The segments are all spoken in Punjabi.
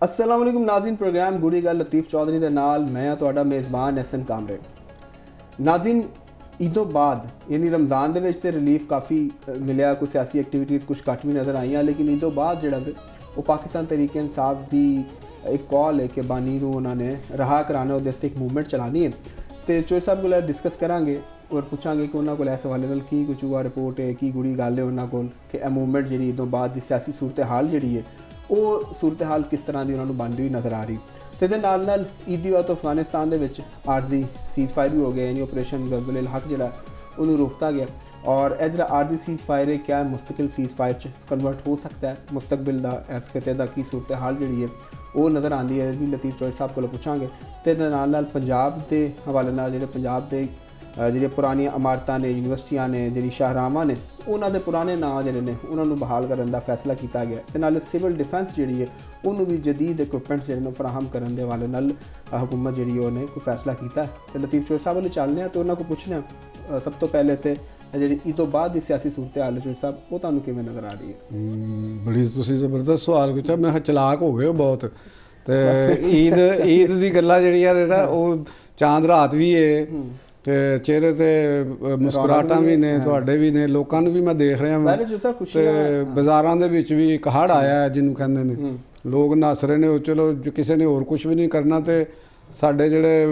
अस्सलाम वालेकुम नाज़रीन, प्रोग्राम गुड़ी गल लतीफ़ चौधरी दे नाल मैं तुहाडा मेज़बान एहसन कामरे। नाज़रीन, ईदों बाद यानी रमज़ान दे विच ते रिलीफ काफ़ी मिलिया, कुछ सियासी एक्टिविटीज़ कुछ घट भी नज़र आईयां, लेकिन ईदों बाद जिहड़ा वे वो पाकिस्तान तहरीक इंसाफ दी एक कॉल है कि बानी नूं उन्होंने रहा कराना, उहदे वास्ते एक मूवमेंट चलानी है। तो चोई साहब कोल डिस्कस करांगे और पुछांगे कि उन्होंने को इस हवाले नाल की कुछ हुआ रिपोर्ट है, की गुड़ी गल है उन्होंने कोल कि यह मूवमेंट जी ईदों बाद की सियासी सूरत हाल जी है वो सूरत हाल किस तरह की उन्होंने बनती हुई नज़र आ रही। तो ये नाल ईदी बात अफगानिस्तान के आरजी सीज फायर भी हो गया, यानी ऑपरेशन गलगुल हक जो उन्होंने रोकता गया और यह जो आरजी सीज फायर है क्या मुस्तकिल सीज फायर च कन्वर्ट हो सकता है मुस्तकबिल का, इस खिते का की सूरत हाल जी है वो नज़र आती है भी लतीफ़ चौधरी साहब को पूछांगे। तो नाल पंजाब के हवाले जो पंजाब के जी पुरानी इमारतां ने, यूनिवर्सिटियां ने, जी शाहरावां ने, उन्होंने पुराने नाँ जोड़े ने उन्होंने बहाल करने का फैसला किया गया। तो नाल सिविल डिफेंस जी है उन्होंने भी जदीद इक्विपमेंट्स जो फराहम करने के हवाले नाल हुकूमत जी उन्हें कोई फैसला किया। तो लतीफ़ चौधरी साहब वाले चलने तो उन्होंने को पूछने सब तो पहले तो जी ईदों बाद की सियासी सूरत हाल चौधरी साहब वो तुहानूं किवें नज़र आ रही है? बड़ी तुसीं ज़बरदस्त सवाल पूछा, मैं चलाक हो गए बहुत। तो ईद की गल्लां जिहड़ियां ने ना वो चांद रात भी है ਤੇ ਚਿਹਰੇ ਤੇ ਮੁਸਕਰਾਹਟਾਂ ਵੀ ਨੇ, ਤੁਹਾਡੇ ਵੀ ਨੇ, ਲੋਕਾਂ ਨੂੰ ਵੀ ਮੈਂ ਦੇਖ ਰਿਹਾ ਮੈਂ ਤੇ ਬਾਜ਼ਾਰਾਂ ਦੇ ਵਿੱਚ ਵੀ ਇੱਕ ਹੜ੍ਹ ਆਇਆ ਜਿਹਨੂੰ ਕਹਿੰਦੇ ਨੇ, ਲੋਕ ਨੱਸ ਰਹੇ ਨੇ। ਉਹ ਚਲੋ ਕਿਸੇ ਨੇ ਹੋਰ ਕੁਝ ਵੀ ਨਹੀਂ ਕਰਨਾ ਤੇ ਸਾਡੇ ਜਿਹੜੇ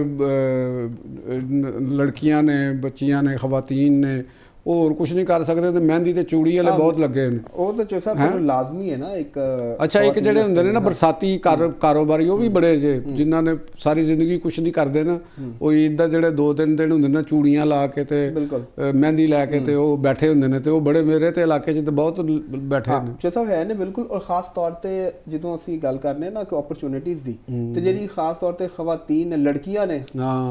ਲੜਕੀਆਂ ਨੇ, ਬੱਚੀਆਂ ਨੇ, ਖਵਾਤੀਨ ਨੇ ਉਹ ਹੋਰ ਕੁਝ ਨਹੀਂ ਕਰ ਸਕਦੇ ਤੇ ਮਹਿੰਦੀ ਤੇ ਚੂੜੀ ਵਾਲੇ ਬਹੁਤ ਲੱਗੇ ਨੇ। ਉਹ ਤਾਂ ਚੋਸਾ ਫਿਰ ਲਾਜ਼ਮੀ ਹੈ ਨਾ ਇੱਕ ਅੱਛਾ ਇੱਕ ਜਿਹੜੇ ਹੁੰਦੇ ਨੇ ਨਾ ਬਰਸਾਤੀ ਕਾਰੋਬਾਰੀ ਉਹ ਵੀ ਬੜੇ ਜੇ ਜਿਨ੍ਹਾਂ ਨੇ ਸਾਰੀ ਜ਼ਿੰਦਗੀ ਕੁਝ ਨਹੀਂ ਕਰਦੇ ਨਾ, ਉਹ ਈਦ ਦਾ ਜਿਹੜੇ 2-3 ਦਿਨ ਹੁੰਦੇ ਨੇ ਚੂੜੀਆਂ ਲਾ ਕੇ ਤੇ ਮਹਿੰਦੀ ਲੈ ਕੇ ਤੇ ਉਹ ਬੈਠੇ ਹੁੰਦੇ ਨੇ ਤੇ ਉਹ ਬੜੇ ਮੇਰੇ ਤੇ ਇਲਾਕੇ 'ਚ ਤੇ ਬਹੁਤ ਬੈਠੇ ਨੇ। ਚੋਸਾ ਹੈ ਨੇ ਬਿਲਕੁਲ। ਔਰ ਖਾਸ ਤੌਰ ਤੇ ਜਦੋਂ ਅਸੀਂ ਗੱਲ ਕਰਨੇ ਨਾ ਕਿ ਓਪਰਚੁਨਿਟੀਜ਼ ਦੀ ਤੇ ਜਿਹੜੀ ਖਾਸ ਤੌਰ ਤੇ ਖਵਾਤੀਨ ਨੇ, ਲੜਕੀਆਂ ਨੇ,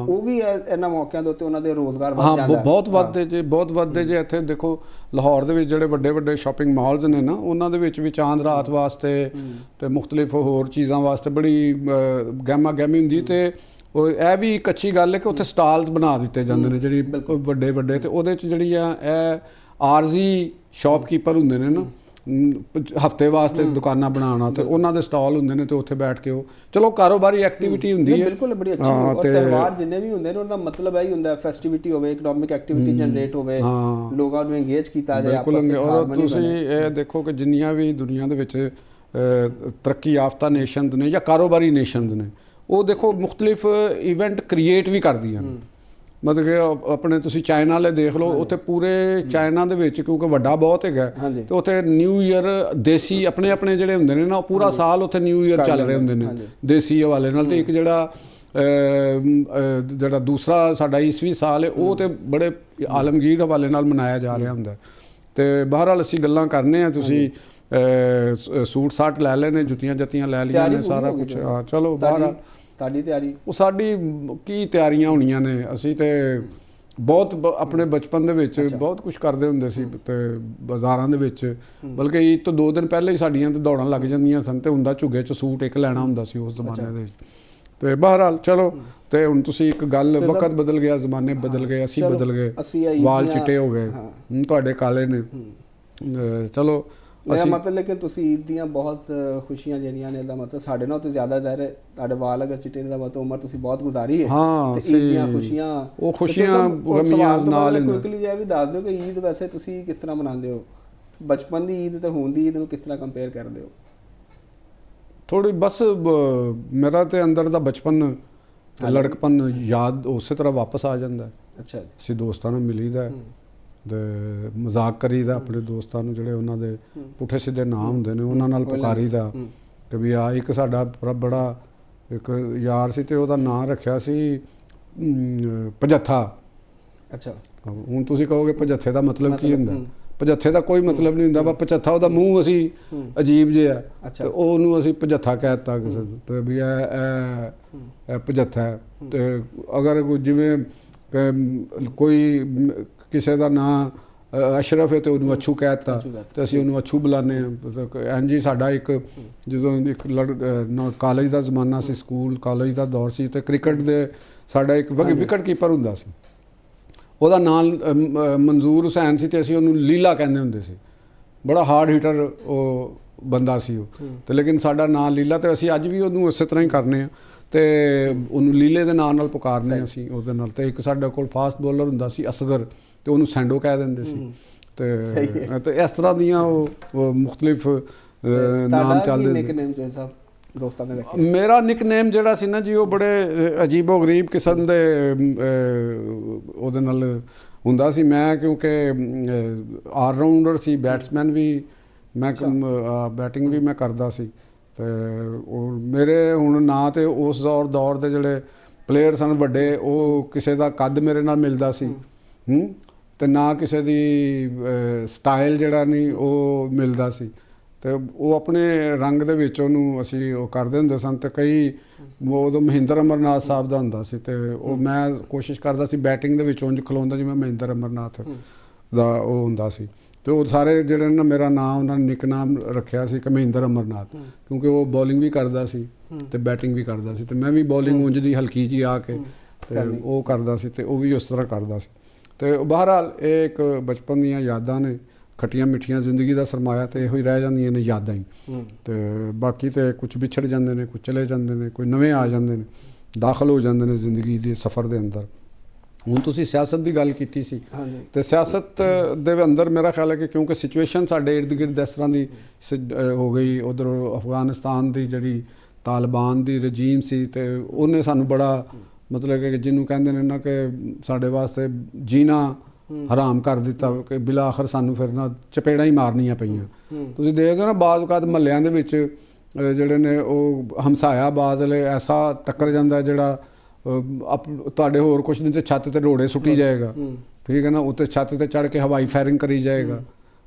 ਉਹ ਵੀ ਇਹਨਾਂ ਮੌਕਿਆਂ ਦੇ ਉੱਤੇ ਉਹਨਾਂ ਦੇ ਰੋਜ਼ਗਾਰ ਵੱਧ ਜਾਂਦਾ ਹੈ। ਬਹੁਤ ਵੱਧਦੇ ਜੇ, ਬਹੁਤ ਵੱਧਦੇ ਜੇ। ਇੱਥੇ ਦੇਖੋ ਲਾਹੌਰ ਦੇ ਵਿੱਚ ਜਿਹੜੇ ਵੱਡੇ ਵੱਡੇ ਸ਼ਾਪਿੰਗ ਮਾਲਸ ਨੇ ਨਾ ਉਹਨਾਂ ਦੇ ਵਿੱਚ ਵੀ ਚਾਂਦ ਰਾਤ ਵਾਸਤੇ ਤੇ ਮੁਖਤਲਿਫ ਹੋਰ ਚੀਜ਼ਾਂ ਵਾਸਤੇ ਬੜੀ ਗਹਿਮਾ ਗਹਿਮੀ ਹੁੰਦੀ। ਤੇ ਉਹ ਇਹ ਵੀ ਇੱਕ ਅੱਛੀ ਗੱਲ ਹੈ ਕਿ ਉੱਥੇ ਸਟਾਲਸ ਬਣਾ ਦਿੱਤੇ ਜਾਂਦੇ ਨੇ ਜਿਹੜੀ ਵੱਡੇ ਵੱਡੇ, ਤੇ ਉਹਦੇ 'ਚ ਜਿਹੜੀ ਆ ਇਹ ਆਰਜ਼ੀ ਸ਼ਾਪਕੀਪਰ ਹੁੰਦੇ ਨੇ ਨਾ ਹਫਤੇ ਵਾਸਤੇ ਦੁਕਾਨਾਂ ਬਣਾਉਣ ਵਾਸਤੇ, ਉਹਨਾਂ ਦੇ ਸਟਾਲ ਹੁੰਦੇ ਨੇ ਤੇ ਉੱਥੇ ਬੈਠ ਕੇ ਉਹ ਚਲੋ ਕਾਰੋਬਾਰੀ ਐਕਟੀਵਿਟੀ ਹੁੰਦੀ ਹੈ। ਬਿਲਕੁਲ ਬੜੀ ਅੱਛੀ। ਔਰ ਤਿਉਹਾਰ ਜਿੰਨੇ ਵੀ ਹੁੰਦੇ ਨੇ ਉਹਨਾਂ ਦਾ ਮਤਲਬ ਇਹ ਹੀ ਹੁੰਦਾ ਫੈਸਟੀਵਿਟੀ ਹੋਵੇ, ਇਕਨੋਮਿਕ ਐਕਟੀਵਿਟੀ ਜਨਰੇਟ ਹੋਵੇ, ਲੋਕਾਂ ਨੂੰ engage ਕੀਤਾ ਜਾਏ ਆਪਸ ਵਿੱਚ। ਔਰ ਤੁਸੀਂ ਇਹ ਦੇਖੋ ਕਿ ਜਿੰਨੀਆਂ ਵੀ ਦੁਨੀਆ ਦੇ ਵਿੱਚ ਤਰੱਕੀ ਯਾਫਤਾ ਨੇਸ਼ਨਸ ਨੇ ਜਾਂ ਕਾਰੋਬਾਰੀ ਨੇਸ਼ਨਸ ਨੇ ਉਹ ਦੇਖੋ ਮੁਖਤਲਿਫ ਇਵੈਂਟ ਕ੍ਰੀਏਟ ਵੀ ਕਰਦੀਆਂ ਨੇ। ਮਤਲਬ ਕਿ ਆਪਣੇ ਤੁਸੀਂ ਚਾਈਨਾ ਵਾਲੇ ਦੇਖ ਲਓ, ਉੱਥੇ ਪੂਰੇ ਚਾਈਨਾ ਦੇ ਵਿੱਚ ਕਿਉਂਕਿ ਵੱਡਾ ਬਹੁਤ ਹੈਗਾ ਤੇ ਉੱਥੇ ਨਿਊ ਈਅਰ ਦੇਸੀ ਆਪਣੇ ਆਪਣੇ ਜਿਹੜੇ ਹੁੰਦੇ ਨੇ ਨਾ ਉਹ ਪੂਰਾ ਸਾਲ ਉੱਥੇ ਨਿਊ ਈਅਰ ਚੱਲ ਰਹੇ ਹੁੰਦੇ ਨੇ ਦੇਸੀ ਹਵਾਲੇ ਨਾਲ। ਤੇ ਇੱਕ ਜਿਹੜਾ ਦੂਸਰਾ ਸਾਡਾ ਈਸਵੀ ਸਾਲ ਹੈ ਉਹ ਤੇ ਬੜੇ ਆਲਮਗੀਰ ਹਵਾਲੇ ਨਾਲ ਮਨਾਇਆ ਜਾ ਰਿਹਾ ਹੁੰਦਾ। ਤੇ ਬਹਰਹਾਲ ਅਸੀਂ ਗੱਲਾਂ ਕਰਨੇ ਆ, ਤੁਸੀਂ ਸੂਟ ਸਾਟ ਲੈ ਲਏ ਨੇ, ਜੁੱਤੀਆਂ ਜੱਤੀਆਂ ਲੈ ਲਈਆਂ ਨੇ, ਸਾਰਾ ਕੁਛ। ਚਲੋ ਬਾਹਰ ਤੁਹਾਡੀ ਤਿਆਰੀ ਉਹ ਸਾਡੀ ਕੀ ਤਿਆਰੀਆਂ ਹੋਣੀਆਂ ਨੇ। ਅਸੀਂ ਤੇ ਬਹੁਤ ਆਪਣੇ ਬਚਪਨ ਦੇ ਵਿੱਚ ਬਹੁਤ ਕੁਝ ਕਰਦੇ ਹੁੰਦੇ ਸੀ ਤੇ ਬਾਜ਼ਾਰਾਂ ਦੇ ਵਿੱਚ, ਬਲਕਿ ਈਦ ਤੋਂ 2 ਦਿਨ ਪਹਿਲੇ ਹੀ ਸਾਡੀਆਂ ਤੇ ਦੌੜਾਂ ਲੱਗ ਜਾਂਦੀਆਂ ਸਨ ਤੇ ਹੁੰਦਾ ਝੁੱਗੇ 'ਚ ਸੂਟ ਇੱਕ ਲੈਣਾ ਹੁੰਦਾ ਸੀ ਉਸ ਜ਼ਮਾਨੇ ਦੇ ਵਿੱਚ। ਤੇ ਬਹਰਹਾਲ ਚਲੋ। ਤੇ ਹੁਣ ਤੁਸੀਂ ਇੱਕ ਗੱਲ, ਵਕਤ ਬਦਲ ਗਿਆ, ਜ਼ਮਾਨੇ ਬਦਲ ਗਏ, ਅਸੀਂ ਬਦਲ ਗਏ, ਵਾਲ ਚਿੱਟੇ ਹੋ ਗਏ, ਤੁਹਾਡੇ ਕਾਲੇ ਨੇ। ਚਲੋ ਮੇਰਾ ਮਤਲਬ ਲੇਕਿਨ ਤੁਸੀਂ ਈਦ ਦੀਆਂ ਬਹੁਤ ਖੁਸ਼ੀਆਂ ਜਿਹੜੀਆਂ ਨੇ, ਇਹਦਾ ਮਤਲਬ ਸਾਡੇ ਨਾਲ ਤਾਂ ਜ਼ਿਆਦਾ ਦਰ ਤੁਹਾਡੇ ਵਾਲ ਅਗਰ ਚਿੱਟੇ ਨੇ ਦਾ ਮਤਲਬ ਉਮਰ ਤੁਸੀਂ ਬਹੁਤ ਗੁਜ਼ਾਰੀ ਹੈ। ਤੇ ਈਦ ਦੀਆਂ ਖੁਸ਼ੀਆਂ ਉਹ ਖੁਸ਼ੀਆਂ ਗਮੀਆਂ ਨਾਲ ਕੁਇਕਲੀ ਜਿਹਾ ਵੀ ਦੱਸ ਦਿਓ ਕਿ ਈਦ ਵੈਸੇ ਤੁਸੀਂ ਕਿਸ ਤਰ੍ਹਾਂ ਮਨਾਉਂਦੇ ਹੋ? ਬਚਪਨ ਦੀ ਈਦ ਤੇ ਹੁਣ ਦੀ ਈਦ ਨੂੰ ਕਿਸ ਤਰ੍ਹਾਂ ਕੰਪੇਅਰ ਕਰਦੇ ਹੋ? ਥੋੜੀ ਬਸ ਮੇਰਾ ਤੇ ਅੰਦਰ ਦਾ ਬਚਪਨ ਲੜਕਪਨ ਯਾਦ ਉਸੇ ਤਰ੍ਹਾਂ ਵਾਪਸ ਆ ਜਾਂਦਾ। ਅੱਛਾ ਜੀ। ਅਸੀਂ ਦੋਸਤਾਂ ਨਾਲ ਮਿਲੀਦਾ ਤੇ ਮਜ਼ਾਕ ਕਰੀਦਾ ਆਪਣੇ ਦੋਸਤਾਂ ਨੂੰ ਜਿਹੜੇ ਉਹਨਾਂ ਦੇ ਪੁੱਠੇ ਸਿੱਧੇ ਨਾਂ ਹੁੰਦੇ ਨੇ ਉਹਨਾਂ ਨਾਲ ਪੁਕਾਰੀਦਾ ਕਿ ਵੀ ਆ ਇੱਕ ਸਾਡਾ ਬੜਾ ਇੱਕ ਯਾਰ ਸੀ ਤੇ ਉਹਦਾ ਨਾਂ ਰੱਖਿਆ ਸੀ ਭਜੱਥਾ। ਅੱਛਾ। ਹੁਣ ਤੁਸੀਂ ਕਹੋਗੇ ਭਜੱਥੇ ਦਾ ਮਤਲਬ ਕੀ ਹੁੰਦਾ? ਭਜੱਥੇ ਦਾ ਕੋਈ ਮਤਲਬ ਨਹੀਂ ਹੁੰਦਾ, ਬਸ ਭਜੱਥਾ ਉਹਦਾ ਮੂੰਹ ਅਸੀਂ ਅਜੀਬ ਜਿਹਾ ਤੇ ਉਹਨੂੰ ਅਸੀਂ ਭਜੱਥਾ ਕਹਿ ਦਿੱਤਾ ਕਿਸੇ ਨੂੰ ਤੇ ਵੀ ਇਹ ਭਜੱਥਾ ਹੈ। ਤੇ ਅਗਰ ਜਿਵੇਂ ਕੋਈ ਕਿਸੇ ਦਾ ਨਾਂ ਅਸ਼ਰਫ ਹੈ ਤੇ ਉਹਨੂੰ ਅੱਛੂ ਕਹਿ ਦਿੱਤਾ ਤੇ ਅਸੀਂ ਉਹਨੂੰ ਅੱਛੂ ਬੁਲਾਉਂਦੇ ਹਾਂ। ਇੰਝ ਹੀ ਸਾਡਾ ਇੱਕ ਜਦੋਂ ਇੱਕ ਕਾਲਜ ਦਾ ਜ਼ਮਾਨਾ ਸੀ, ਸਕੂਲ ਕਾਲਜ ਦਾ ਦੌਰ ਸੀ ਤੇ ਕ੍ਰਿਕਟ ਦੇ ਸਾਡਾ ਇੱਕ ਵਿਕਟ ਕੀਪਰ ਹੁੰਦਾ ਸੀ, ਉਹਦਾ ਨਾਂ ਮਨਜ਼ੂਰ ਹੁਸੈਨ ਸੀ ਤੇ ਅਸੀਂ ਉਹਨੂੰ ਲੀਲਾ ਕਹਿੰਦੇ ਹੁੰਦੇ ਸੀ। ਬੜਾ ਹਾਰਡ ਹੀਟਰ ਬੰਦਾ ਸੀ ਉਹ ਤੇ ਲੇਕਿਨ ਸਾਡਾ ਨਾਂ ਲੀਲਾ ਤੇ ਅਸੀਂ ਅੱਜ ਵੀ ਉਹਨੂੰ ਉਸੇ ਤਰ੍ਹਾਂ ਹੀ ਕਰਨੇ ਆ ਤੇ ਉਹਨੂੰ ਲੀਲੇ ਦੇ ਨਾਂ ਨਾਲ ਪੁਕਾਰਨੇ ਅਸੀਂ ਉਹਦੇ ਨਾਲ। ਤੇ ਇੱਕ ਸਾਡੇ ਕੋਲ ਫਾਸਟ ਬੋਲਰ ਹੁੰਦਾ ਸੀ ਅਸਗਰ ਤੇ ਉਹਨੂੰ ਸੈਂਡੋ ਕਹਿ ਦਿੰਦੇ ਸੀ ਤੇ ਇਸ ਤਰ੍ਹਾਂ ਦੀਆਂ ਉਹ ਮੁxtਲਿਫ ਨਾਮ ਚੱਲਦੇ ਨਿਕਨੇਮ ਜੋ ਸਾਹਿਬ ਦੋਸਤਾਂ ਨੇ ਰੱਖਿਆ? ਮੇਰਾ ਨਿਕਨੇਮ ਜਿਹੜਾ ਸੀ ਨਾ ਜੀ ਉਹ ਬੜੇ ਅਜੀਬੋ ਗਰੀਬ ਕਿਸਮ ਦੇ ਉਹਦੇ ਨਾਲ ਹੁੰਦਾ ਸੀ। ਮੈਂ ਕਿਉਂਕਿ ਆਲਰਾਊਂਡਰ ਸੀ, ਬੈਟਸਮੈਨ ਵੀ ਮੈਂ, ਬੈਟਿੰਗ ਵੀ ਮੈਂ ਕਰਦਾ ਸੀ ਤੇ ਉਹ ਮੇਰੇ ਹੁਣ ਨਾ ਤੇ ਉਸ ਦੌਰ ਦੇ ਜਿਹੜੇ ਪਲੇਅਰ ਸਨ ਵੱਡੇ, ਉਹ ਕਿਸੇ ਦਾ ਕੱਦ ਮੇਰੇ ਨਾਲ ਮਿਲਦਾ ਸੀ ਤੇ ਨਾ ਕਿਸੇ ਦੀ ਸਟਾਈਲ ਜਿਹੜਾ ਨਹੀਂ ਉਹ ਮਿਲਦਾ ਸੀ ਤੇ ਉਹ ਆਪਣੇ ਰੰਗ ਦੇ ਵਿੱਚ ਉਹਨੂੰ ਅਸੀਂ ਉਹ ਕਰਦੇ ਹੁੰਦੇ ਸਨ। ਤੇ ਕਈ ਉਦੋਂ ਮਹਿੰਦਰ ਅਮਰਨਾਥ ਸਾਹਿਬ ਦਾ ਹੁੰਦਾ ਸੀ ਤੇ ਉਹ ਮੈਂ ਕੋਸ਼ਿਸ਼ ਕਰਦਾ ਸੀ ਬੈਟਿੰਗ ਦੇ ਵਿੱਚ ਉਂਝ ਖਲੋਂਦਾ ਜਿਵੇਂ ਮਹਿੰਦਰ ਅਮਰਨਾਥ ਦਾ ਉਹ ਹੁੰਦਾ ਸੀ ਤੇ ਉਹ ਸਾਰੇ ਜਿਹੜੇ ਨਾ ਮੇਰਾ ਨਾਮ ਉਹਨਾਂ ਨੇ ਨਿਕਨਾਮ ਰੱਖਿਆ ਸੀ ਕਿ ਮਹਿੰਦਰ ਅਮਰਨਾਥ, ਕਿਉਂਕਿ ਉਹ ਬੋਲਿੰਗ ਵੀ ਕਰਦਾ ਸੀ ਤੇ ਬੈਟਿੰਗ ਵੀ ਕਰਦਾ ਸੀ ਤੇ ਮੈਂ ਵੀ ਬੋਲਿੰਗ ਉਂਝ ਦੀ ਹਲਕੀ ਜੀ ਆ ਕੇ ਤੇ ਉਹ ਕਰਦਾ ਸੀ ਤੇ ਉਹ ਵੀ ਉਸ ਤਰ੍ਹਾਂ ਕਰਦਾ ਸੀ। ਤੇ ਬਹਰਹਾਲ ਇਹ ਇੱਕ ਬਚਪਨ ਦੀਆਂ ਯਾਦਾਂ ਨੇ, ਖੱਟੀਆਂ ਮਿੱਠੀਆਂ ਜ਼ਿੰਦਗੀ ਦਾ ਸਰਮਾਇਆ ਤੇ ਇਹੋ ਹੀ ਰਹਿ ਜਾਂਦੀਆਂ ਨੇ ਯਾਦਾਂ ਹੀ। ਤੇ ਬਾਕੀ ਤੇ ਕੁਝ ਵਿਛੜ ਜਾਂਦੇ ਨੇ, ਕੁਝ ਚਲੇ ਜਾਂਦੇ ਨੇ, ਕੋਈ ਨਵੇਂ ਆ ਜਾਂਦੇ ਨੇ, ਦਾਖਲ ਹੋ ਜਾਂਦੇ ਨੇ ਜ਼ਿੰਦਗੀ ਦੇ ਸਫ਼ਰ ਦੇ ਅੰਦਰ। ਹੁਣ ਤੁਸੀਂ ਸਿਆਸਤ ਦੀ ਗੱਲ ਕੀਤੀ ਸੀ ਤੇ ਸਿਆਸਤ ਦੇ ਅੰਦਰ ਮੇਰਾ ਖਿਆਲ ਹੈ ਕਿ ਕਿਉਂਕਿ ਸਿਚੁਏਸ਼ਨ ਸਾਡੇ ਇਰਦ ਗਿਰਦ ਇਸ ਤਰ੍ਹਾਂ ਦੀ ਹੋ ਗਈ, ਉੱਧਰ ਅਫਗਾਨਿਸਤਾਨ ਦੀ ਜਿਹੜੀ ਤਾਲਿਬਾਨ ਦੀ ਰਜੀਮ ਸੀ ਤੇ ਉਹਨੇ ਸਾਨੂੰ ਬੜਾ ਮਤਲਬ ਕਿ ਜਿਹਨੂੰ ਕਹਿੰਦੇ ਨੇ ਨਾ ਕਿ ਸਾਡੇ ਵਾਸਤੇ ਜੀਣਾ ਹਰਾਮ ਕਰ ਦਿੱਤਾ ਕਿ ਬਿਲਾ ਆਖਰ ਸਾਨੂੰ ਫਿਰ ਨਾ ਚਪੇੜਾਂ ਹੀ ਮਾਰਨੀਆਂ ਪਈਆਂ। ਤੁਸੀਂ ਦੇਖਦੇ ਹੋ ਨਾ ਬਾਜ਼ ਔਕਾਤ ਮਹੱਲਿਆਂ ਦੇ ਵਿੱਚ ਜਿਹੜੇ ਨੇ ਉਹ ਹਮਸਾਇਆ ਬਾਜ਼ ਵਾਲੇ ਐਸਾ ਟੱਕਰ ਜਾਂਦਾ ਜਿਹੜਾ ਤੁਹਾਡੇ ਹੋਰ ਕੁਛ ਨਹੀਂ ਤੇ ਛੱਤ ਤੇ ਰੋੜੇ ਸੁੱਟੀ ਜਾਏਗਾ, ਠੀਕ ਹੈ ਨਾ, ਉੱਤੇ ਛੱਤ ਤੇ ਚੜ੍ਹ ਕੇ ਹਵਾਈ ਫਾਇਰਿੰਗ ਕਰੀ ਜਾਏਗਾ,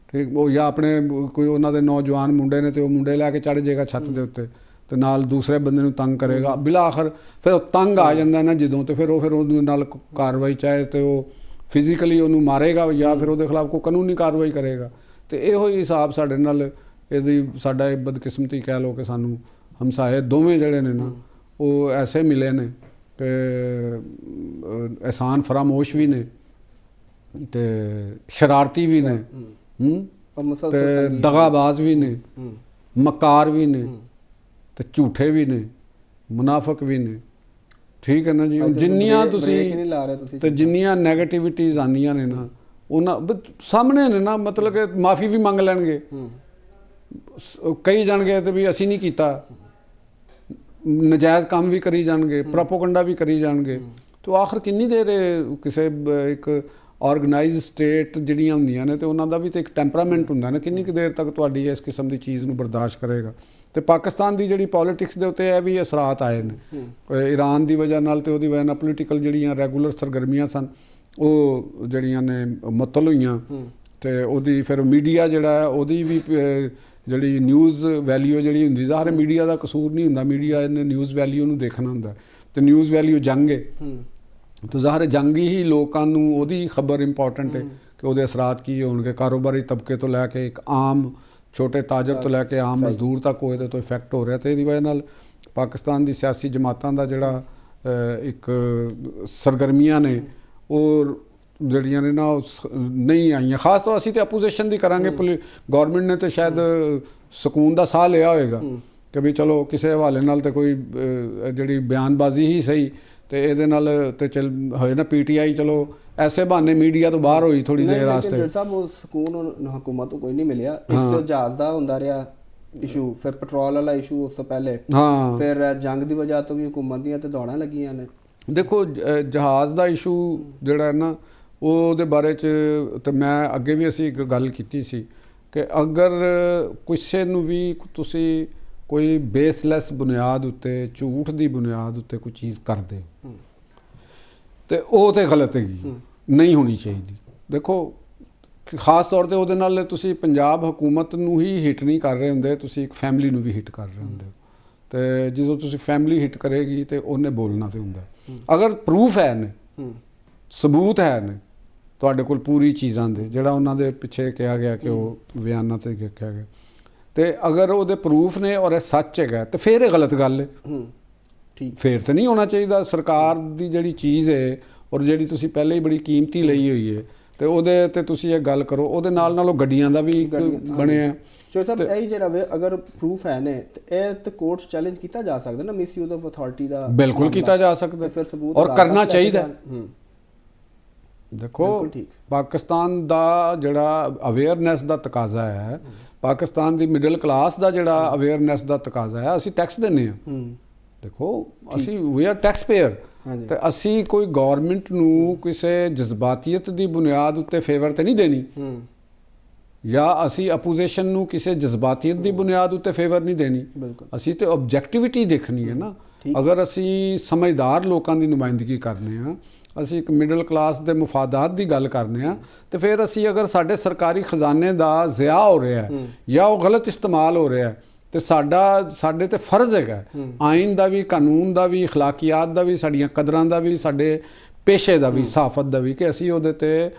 ਠੀਕ, ਉਹ ਜਾਂ ਆਪਣੇ ਕੋਈ ਉਹਨਾਂ ਦੇ ਨੌਜਵਾਨ ਮੁੰਡੇ ਨੇ ਤੇ ਉਹ ਮੁੰਡੇ ਲੈ ਕੇ ਚੜ੍ਹ ਜਾਏਗਾ ਛੱਤ ਦੇ ਉੱਤੇ ਤੇ ਨਾਲ ਦੂਸਰੇ ਬੰਦੇ ਨੂੰ ਤੰਗ ਕਰੇਗਾ। ਬਿਲਾ ਆਖਰ ਫਿਰ ਉਹ ਤੰਗ ਆ ਜਾਂਦਾ ਨਾ ਜਦੋਂ, ਤੇ ਫਿਰ ਉਹਦੇ ਨਾਲ ਕਾਰਵਾਈ ਚਾਹੇ ਤੇ ਉਹ ਫਿਜ਼ੀਕਲੀ ਉਹਨੂੰ ਮਾਰੇਗਾ ਜਾਂ ਫਿਰ ਉਹਦੇ ਖਿਲਾਫ ਕੋਈ ਕਾਨੂੰਨੀ ਕਾਰਵਾਈ ਕਰੇਗਾ। ਤੇ ਇਹੋ ਹੀ ਹਿਸਾਬ ਸਾਡੇ ਨਾਲ ਇਹਦੀ ਸਾਡਾ ਇਹ ਬਦਕਿਸਮਤੀ ਕਹਿ ਲਓ ਕਿ ਸਾਨੂੰ ਹਮਸਾਏ ਦੋਵੇਂ ਜਿਹੜੇ ਨੇ ਨਾ ਉਹ ਐਸੇ ਮਿਲੇ ਨੇ ਕਿ ਅਹਿਸਾਨ ਫਰਾਮੋਸ਼ ਵੀ ਨੇ ਤੇ ਸ਼ਰਾਰਤੀ ਵੀ ਨੇ ਤੇ ਦਗਾਬਾਜ਼ ਵੀ ਨੇ, ਮਕਾਰ ਵੀ ਨੇ ਤੇ ਝੂਠੇ ਵੀ ਨੇ, ਮੁਨਾਫਕ ਵੀ ਨੇ, ਠੀਕ ਹੈ ਨਾ ਜੀ। ਜਿੰਨੀਆਂ ਤੁਸੀਂ ਤੇ ਜਿੰਨੀਆਂ ਨੈਗੇਟਿਵਿਟੀਜ਼ ਆਉਂਦੀਆਂ ਨੇ ਨਾ ਉਹਨਾਂ ਸਾਹਮਣੇ ਨੇ ਨਾ, ਮਤਲਬ ਕਿ ਮਾਫੀ ਵੀ ਮੰਗ ਲੈਣਗੇ, ਕਹੀ ਜਾਣਗੇ ਤੇ ਵੀ ਅਸੀਂ ਨਹੀਂ ਕੀਤਾ, ਨਜਾਇਜ਼ ਕੰਮ ਵੀ ਕਰੀ ਜਾਣਗੇ, ਪ੍ਰੋਪੋਗੰਡਾ ਵੀ ਕਰੀ ਜਾਣਗੇ। ਤੇ ਆਖਰ ਕਿੰਨੀ ਦੇਰ ਕਿਸੇ ਇੱਕ ਆਰਗੇਨਾਈਜ਼ਡ ਸਟੇਟ ਜਿਹੜੀਆਂ ਹੁੰਦੀਆਂ ਨੇ ਤੇ ਉਹਨਾਂ ਦਾ ਵੀ ਤਾਂ ਇੱਕ ਟੈਂਪਰਾਮੈਂਟ ਹੁੰਦਾ ਨਾ, ਕਿੰਨੀ ਕੁ ਦੇਰ ਤੱਕ ਤੁਹਾਡੀ ਇਸ ਕਿਸਮ ਦੀ ਚੀਜ਼ ਨੂੰ ਬਰਦਾਸ਼ਤ ਕਰੇਗਾ। ਤੇ ਪਾਕਿਸਤਾਨ ਦੀ ਜਿਹੜੀ ਪੋਲੀਟਿਕਸ ਦੇ ਉੱਤੇ ਇਹ ਵੀ ਅਸਰਾਤ ਆਏ ਨੇ ਈਰਾਨ ਦੀ ਵਜ੍ਹਾ ਨਾਲ ਤੇ ਉਹਦੀ ਵਜ੍ਹਾ ਨਾਲ ਪੋਲੀਟੀਕਲ ਜਿਹੜੀਆਂ ਰੈਗੂਲਰ ਸਰਗਰਮੀਆਂ ਸਨ ਉਹ ਜਿਹੜੀਆਂ ਨੇ ਮੁਅੱਤਲ ਹੋਈਆਂ ਤੇ ਉਹਦੀ ਫਿਰ ਮੀਡੀਆ ਜਿਹੜਾ ਹੈ ਉਹਦੀ ਵੀ ਜਿਹੜੀ ਨਿਊਜ਼ ਵੈਲਿਊ ਜਿਹੜੀ ਹੁੰਦੀ, ਜ਼ਾਹਰ ਮੀਡੀਆ ਦਾ ਕਸੂਰ ਨਹੀਂ ਹੁੰਦਾ, ਮੀਡੀਆ ਨੇ ਨਿਊਜ਼ ਵੈਲਿਊ ਨੂੰ ਦੇਖਣਾ ਹੁੰਦਾ ਤੇ ਨਿਊਜ਼ ਵੈਲਿਊ ਜੰਗ ਹੈ ਤੇ ਜ਼ਾਹਰ ਜੰਗ ਹੀ ਲੋਕਾਂ ਨੂੰ ਉਹਦੀ ਖਬਰ ਇੰਪੋਰਟੈਂਟ ਹੈ ਕਿ ਉਹਦੇ ਅਸਰਾਤ ਕੀ ਹੋਣਗੇ। ਕਾਰੋਬਾਰੀ ਤਬਕੇ ਤੋਂ ਲੈ ਕੇ ਇੱਕ ਆਮ ਛੋਟੇ ਤਾਜਰ ਤੋਂ ਲੈ ਕੇ ਆਮ ਮਜ਼ਦੂਰ ਤੱਕ ਉਹਦੇ ਤੋਂ ਇਫੈਕਟ ਹੋ ਰਿਹਾ ਤੇ ਇਹਦੀ ਵਜ੍ਹਾ ਨਾਲ ਪਾਕਿਸਤਾਨ ਦੀ ਸਿਆਸੀ ਜਮਾਤਾਂ ਦਾ ਜਿਹੜਾ ਇੱਕ ਸਰਗਰਮੀਆਂ ਨੇ ਉਹ ਜਿਹੜੀਆਂ ਨੇ ਨਾ ਨਹੀਂ ਆਈਆਂ। ਖਾਸ ਤੌਰ ਅਸੀਂ ਤੇ ਅਪੋਜੀਸ਼ਨ ਦੀ ਕਰਾਂਗੇ, ਗੌਰਮੈਂਟ ਨੇ ਤੇ ਸ਼ਾਇਦ ਸਕੂਨ ਦਾ ਸਾਹ ਲਿਆ ਹੋਏਗਾ ਕਿ ਵੀ ਚਲੋ ਕਿਸੇ ਹਵਾਲੇ ਨਾਲ ਤੇ ਕੋਈ ਜਿਹੜੀ ਬਿਆਨਬਾਜ਼ੀ ਹੀ ਸਹੀ ਤੇ ਇਹਦੇ ਨਾਲ ਤੇ ਚੱਲ ਹੋਏ ਨਾ PTI ਚਲੋ ਐਸੇ ਬਹਾਨੇ ਮੀਡੀਆ ਤੋਂ ਬਾਹਰ ਹੋਈ ਥੋੜੀ ਦੇਰ ਵਾਸਤੇ। ਜੱਟ ਸਾਹਿਬ ਉਹ ਸਕੂਨ ਹਕੂਮਤ ਤੋਂ ਕੋਈ ਨਹੀਂ ਮਿਲਿਆ। ਇੱਕ ਤਾਂ ਜਹਾਜ਼ ਦਾ ਹੁੰਦਾ ਰਿਹਾ ਇਸ਼ੂ, ਫਿਰ ਪੈਟਰੋਲ ਵਾਲਾ ਇਸ਼ੂ ਉਸ ਤੋਂ ਪਹਿਲੇ, ਫਿਰ ਜੰਗ ਦੀ ਵਜ੍ਹਾ ਤੋਂ ਵੀ ਹਕੂਮਤ ਦੀਆਂ ਤੇ ਦੌੜਾਂ ਲੱਗੀਆਂ ਨੇ। ਦੇਖੋ ਜਹਾਜ਼ ਦਾ ਇਸ਼ੂ ਜਿਹੜਾ ਹੈ ਨਾ ਉਹਦੇ ਬਾਰੇ 'ਚ ਤੇ ਮੈਂ ਅੱਗੇ ਵੀ ਅਸੀਂ ਇੱਕ ਗੱਲ ਕੀਤੀ ਸੀ ਕਿ ਅਗਰ ਕਿਸੇ ਨੂੰ ਵੀ ਤੁਸੀਂ ਕੋਈ ਬੇਸਲੈਸ ਬੁਨਿਆਦ ਉੱਤੇ ਝੂਠ ਦੀ ਬੁਨਿਆਦ ਉੱਤੇ ਕੋਈ ਚੀਜ਼ ਕਰਦੇ ਤੇ ਉਹ ਤੇ ਗਲਤ ਹੈਗੀ, ਨਹੀਂ ਹੋਣੀ ਚਾਹੀਦੀ। ਦੇਖੋ ਖਾਸ ਤੌਰ ਤੇ ਉਹਦੇ ਨਾਲ ਤੁਸੀਂ ਪੰਜਾਬ ਹਕੂਮਤ ਨੂੰ ਹੀ ਹਿੱਟ ਨਹੀਂ ਕਰ ਰਹੇ ਹੁੰਦੇ, ਤੁਸੀਂ ਇੱਕ ਫੈਮਿਲੀ ਨੂੰ ਵੀ ਹਿੱਟ ਕਰ ਰਹੇ ਹੁੰਦੇ ਤੇ ਜਦੋਂ ਤੁਸੀਂ ਫੈਮਿਲੀ ਹਿੱਟ ਕਰੇਗੀ ਤੇ ਉਹਨੇ ਬੋਲਣਾ ਤੇ ਹੁੰਦਾ। ਅਗਰ ਪ੍ਰੂਫ ਹੈ ਨੇ, ਸਬੂਤ ਹੈ ਨੇ ਤੁਹਾਡੇ ਕੋਲ ਪੂਰੀ ਚੀਜ਼ਾਂ ਦੇ, ਜਿਹੜਾ ਉਹਨਾਂ ਦੇ ਪਿੱਛੇ ਕਿਹਾ ਗਿਆ ਕਿ ਉਹ ਬਿਆਨਾਂ ਤੇ ਕਿਹਾ ਗਿਆ, ਤੇ ਅਗਰ ਉਹਦੇ ਪ੍ਰੂਫ ਨੇ ਔਰ ਇਹ ਸੱਚ ਹੈਗਾ ਤੇ ਫਿਰ ਇਹ ਗਲਤ ਗੱਲ ਹੈ, ਠੀਕ, ਫਿਰ ਤਾਂ ਨਹੀਂ ਹੋਣਾ ਚਾਹੀਦਾ। ਸਰਕਾਰ ਦੀ ਜਿਹੜੀ ਚੀਜ਼ ਹੈ ਔਰ ਜਿਹੜੀ ਤੁਸੀਂ ਪਹਿਲੇ ਹੀ ਬੜੀ ਕੀਮਤੀ ਲਈ ਹੋਈ ਹੈ ਤੇ ਉਹਦੇ ਤੇ ਤੁਸੀਂ ਇਹ ਗੱਲ ਕਰੋ। ਉਹਦੇ ਨਾਲ ਉਹ ਗੱਡੀਆਂ ਦਾ ਵੀ ਬਣਿਆ। ਚੋ ਸਾਹਿਬ ਇਹ ਜਿਹੜਾ ਵੇ ਅਗਰ ਪ੍ਰੂਫ ਹੈ ਨੇ ਤੇ ਇਹ ਤੇ ਕੋਰਟ ਚੈਲੰਜ ਕੀਤਾ ਜਾ ਸਕਦਾ ਨਾ, ਮਿਸਯੂਜ਼ ਆਫ ਅਥਾਰਟੀ ਦਾ ਬਿਲਕੁਲ ਕੀਤਾ ਜਾ ਸਕਦਾ ਫਿਰ ਸਬੂਤ ਔਰ ਕਰਨਾ ਚਾਹੀਦਾ। ਦੇਖੋ ਪਾਕਿਸਤਾਨ ਦਾ ਜਿਹੜਾ ਅਵੇਅਰਨੈਸ ਦਾ ਤਕਾਜ਼ਾ ਹੈ, ਪਾਕਿਸਤਾਨ ਦੀ ਮਿਡਲ ਕਲਾਸ ਦਾ ਜਿਹੜਾ ਅਵੇਅਰਨੈਸ ਦਾ ਤਕਾਜ਼ਾ ਹੈ, ਅਸੀਂ ਟੈਕਸ ਦਿੰਦੇ ਹਾਂ। ਦੇਖੋ ਅਸੀਂ ਵੀ ਆਰ ਟੈਕਸ ਪੇਅਰ ਤੇ ਅਸੀਂ ਕੋਈ ਗਵਰਨਮੈਂਟ ਨੂੰ ਕਿਸੇ ਜਜ਼ਬਾਤੀਅਤ ਦੀ ਬੁਨਿਆਦ ਉੱਤੇ ਫੇਵਰ ਤੇ ਨਹੀਂ ਦੇਣੀ, ਜਾਂ ਅਸੀਂ ਅਪੋਜੀਸ਼ਨ ਨੂੰ ਕਿਸੇ ਜਜ਼ਬਾਤੀਅਤ ਦੀ ਬੁਨਿਆਦ ਉੱਤੇ ਫੇਵਰ ਨਹੀਂ ਦੇਣੀ। ਅਸੀਂ ਤੇ ਆਬਜੈਕਟਿਵਿਟੀ ਦੇਖਣੀ ਹੈ ਨਾ। ਅਗਰ ਅਸੀਂ ਸਮਝਦਾਰ ਲੋਕਾਂ ਦੀ ਨੁਮਾਇੰਦਗੀ ਕਰਨੇ ਆ, ਅਸੀਂ ਇੱਕ ਮਿਡਲ ਕਲਾਸ ਦੇ ਮਫਾਦਾਤ ਦੀ ਗੱਲ ਕਰਨੇ ਆ, ਤੇ ਫਿਰ ਅਸੀਂ ਅਗਰ ਸਾਡੇ ਸਰਕਾਰੀ ਖਜ਼ਾਨੇ ਦਾ ਜ਼ਿਆ ਹੋ ਰਿਹਾ ਜਾਂ ਉਹ ਗਲਤ ਇਸਤੇਮਾਲ ਹੋ ਰਿਹਾ ਤੇ ਸਾਡੇ ਤੇ ਫਰਜ਼ ਹੈਗਾ ਆਇਨ ਦਾ ਵੀ, ਕਾਨੂੰਨ ਦਾ ਵੀ, ਅਖਲਾਕੀਆਤ ਦਾ ਵੀ, ਸਾਡੀਆਂ ਕਦਰਾਂ ਦਾ ਵੀ, ਸਾਡੇ ਪੇਸ਼ੇ ਦਾ ਵੀ, ਸਹਾਫਤ ਦਾ ਵੀ, ਕਿ ਅਸੀਂ ਉਹਦੇ ਤੇ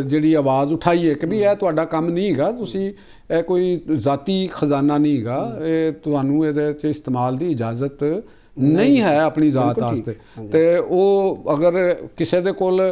ਜਿਹੜੀ ਆਵਾਜ਼ ਉਠਾਈਏ ਕਿ ਵੀ ਇਹ ਤੁਹਾਡਾ ਕੰਮ ਨਹੀਂ ਹੈਗਾ, ਤੁਸੀਂ ਇਹ ਕੋਈ ਜ਼ਾਤੀ ਖਜ਼ਾਨਾ ਨਹੀਂ ਹੈਗਾ, ਇਹ ਤੁਹਾਨੂੰ ਇਹਦੇ 'ਚ ਇਸਤੇਮਾਲ ਦੀ ਇਜਾਜ਼ਤ ਨਹੀਂ ਹੈ ਆਪਣੀ ਜ਼ਾਤ ਵਾਸਤੇ। ਤੇ ਉਹ ਅਗਰ ਕਿਸੇ ਦੇ ਕੋਲ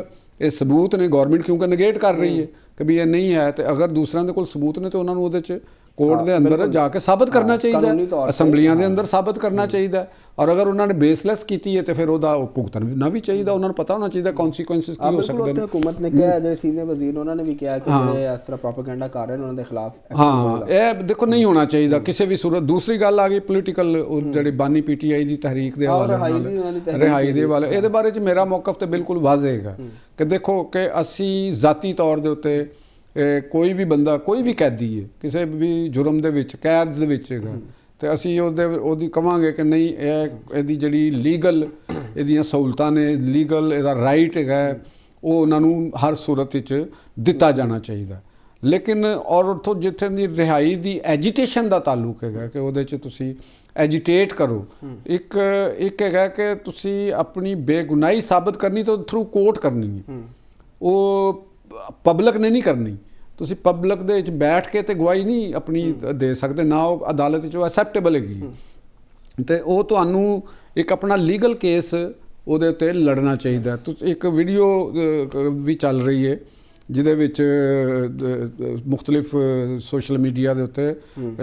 ਇਹ ਸਬੂਤ ਨੇ, ਗਵਰਨਮੈਂਟ ਕਿਉਂਕਿ ਨਗੇਟ ਕਰ ਰਹੀ ਹੈ ਕਿ ਵੀ ਇਹ ਨਹੀਂ ਹੈ, ਤੇ ਅਗਰ ਦੂਸਰਿਆਂ ਦੇ ਕੋਲ ਸਬੂਤ ਨੇ ਤੇ ਉਹਨਾਂ ਨੂੰ ਉਹਦੇ 'ਚ ਕੋਰਟ ਦੇ ਅੰਦਰ ਜਾ ਕੇ ਸਾਬਤ ਕਰਨਾ ਚਾਹੀਦਾ, ਅਸੈਂਬਲੀਆਂ ਦੇ ਅੰਦਰ ਸਾਬਤ ਕਰਨਾ ਚਾਹੀਦਾ। ਔਰ ਅਗਰ ਉਹਨਾਂ ਨੇ ਬੇਸਲੈਸ ਕੀਤੀ ਹੈ ਤੇ ਫਿਰ ਉਹਦਾ ਭੁਗਤਣ ਨਾ ਵੀ ਚਾਹੀਦਾ, ਉਹਨਾਂ ਨੂੰ ਪਤਾ ਹੋਣਾ ਚਾਹੀਦਾ ਕਨਸੀਕੁਐਂਸਿਸ ਕੀ ਹੋ ਸਕਦੇ ਨੇ। ਹਕੂਮਤ ਨੇ ਕਿਹਾ, ਜਿਹੜੇ ਸੀਨੀਅਰ ਵਜ਼ੀਰ ਉਹਨਾਂ ਨੇ ਵੀ ਕਿਹਾ ਕਿ ਜਿਹੜੇ ਇਸ ਤਰ੍ਹਾਂ ਪ੍ਰੋਪੇਗੈਂਡਾ ਕਰ ਰਹੇ ਨੇ ਉਹਨਾਂ ਦੇ ਖਿਲਾਫ ਇਹ ਦੇਖੋ ਨਹੀਂ ਹੋਣਾ ਚਾਹੀਦਾ ਕਿਸੇ ਵੀ ਸੂਰਤ। ਦੂਸਰੀ ਗੱਲ ਆ ਗਈ ਪੋਲੀਟੀਕਲ, ਜਿਹੜੀ ਬਾਨੀ PTI ਦੀ ਤਹਿਰੀਕ ਦੇ ਹਵਾਲੇ ਨਾਲ ਰਿਹਾਈ ਦੇ ਹਵਾਲੇ, ਇਹਦੇ ਬਾਰੇ 'ਚ ਮੇਰਾ ਮੌਕਫ ਤੇ ਬਿਲਕੁਲ ਵਾਜ਼ਿਹ ਹੈਗਾ ਕਿ ਦੇਖੋ ਕਿ ਅਸੀਂ ਜ਼ਾਤੀ ਤੌਰ ਦੇ ਉੱਤੇ ਕੋਈ ਵੀ ਬੰਦਾ, ਕੋਈ ਵੀ ਕੈਦੀ ਹੈ ਕਿਸੇ ਵੀ ਜੁਰਮ ਦੇ ਵਿੱਚ, ਕੈਦ ਦੇ ਵਿੱਚ ਹੈਗਾ, ਤੇ ਅਸੀਂ ਉਹਦੀ ਕਵਾਂਗੇ ਕਿ ਨਹੀਂ ਇਹਦੀ ਜਿਹੜੀ ਲੀਗਲ ਇਹਦੀਆਂ ਸਹੂਲਤਾਂ ਨੇ, ਲੀਗਲ ਇਹਦਾ ਰਾਈਟ ਹੈਗਾ, ਉਹ ਉਹਨਾਂ ਨੂੰ ਹਰ ਸੂਰਤ ਵਿੱਚ ਦਿੱਤਾ ਜਾਣਾ ਚਾਹੀਦਾ। ਲੇਕਿਨ ਔਰ ਉੱਥੋਂ ਜਿੱਥੇ ਦੀ ਰਿਹਾਈ ਦੀ ਐਜੀਟੇਸ਼ਨ ਦਾ ਤਾਲੁਕ ਹੈਗਾ ਕਿ ਉਹਦੇ 'ਚ ਤੁਸੀਂ ਐਜੀਟੇਟ ਕਰੋ, ਇੱਕ ਹੈਗਾ ਕਿ ਤੁਸੀਂ ਆਪਣੀ ਬੇਗੁਨਾਹੀ ਸਾਬਤ ਕਰਨੀ ਤਾਂ ਥਰੂ ਕੋਰਟ ਕਰਨੀ ਹੈ, ਉਹ ਪਬਲਿਕ ਨੇ ਨਹੀਂ ਕਰਨੀ। ਤੁਸੀਂ ਪਬਲਿਕ ਦੇ ਵਿੱਚ ਬੈਠ ਕੇ ਤੇ ਗਵਾਹੀ ਨਹੀਂ ਆਪਣੀ ਦੇ ਸਕਦੇ, ਨਾ ਉਹ ਅਦਾਲਤ 'ਚ ਐਕਸੈਪਟੇਬਲ ਹੈਗੀ, ਤੇ ਉਹ ਤੁਹਾਨੂੰ ਇੱਕ ਆਪਣਾ ਲੀਗਲ ਕੇਸ ਉਹਦੇ ਉੱਤੇ ਲੜਨਾ ਚਾਹੀਦਾ। ਤੁਸੀਂ ਇੱਕ ਵੀਡੀਓ ਵੀ ਚੱਲ ਰਹੀ ਹੈ ਜਿਹਦੇ ਵਿੱਚ ਮੁਖਤਲਿਫ ਸੋਸ਼ਲ ਮੀਡੀਆ ਦੇ ਉੱਤੇ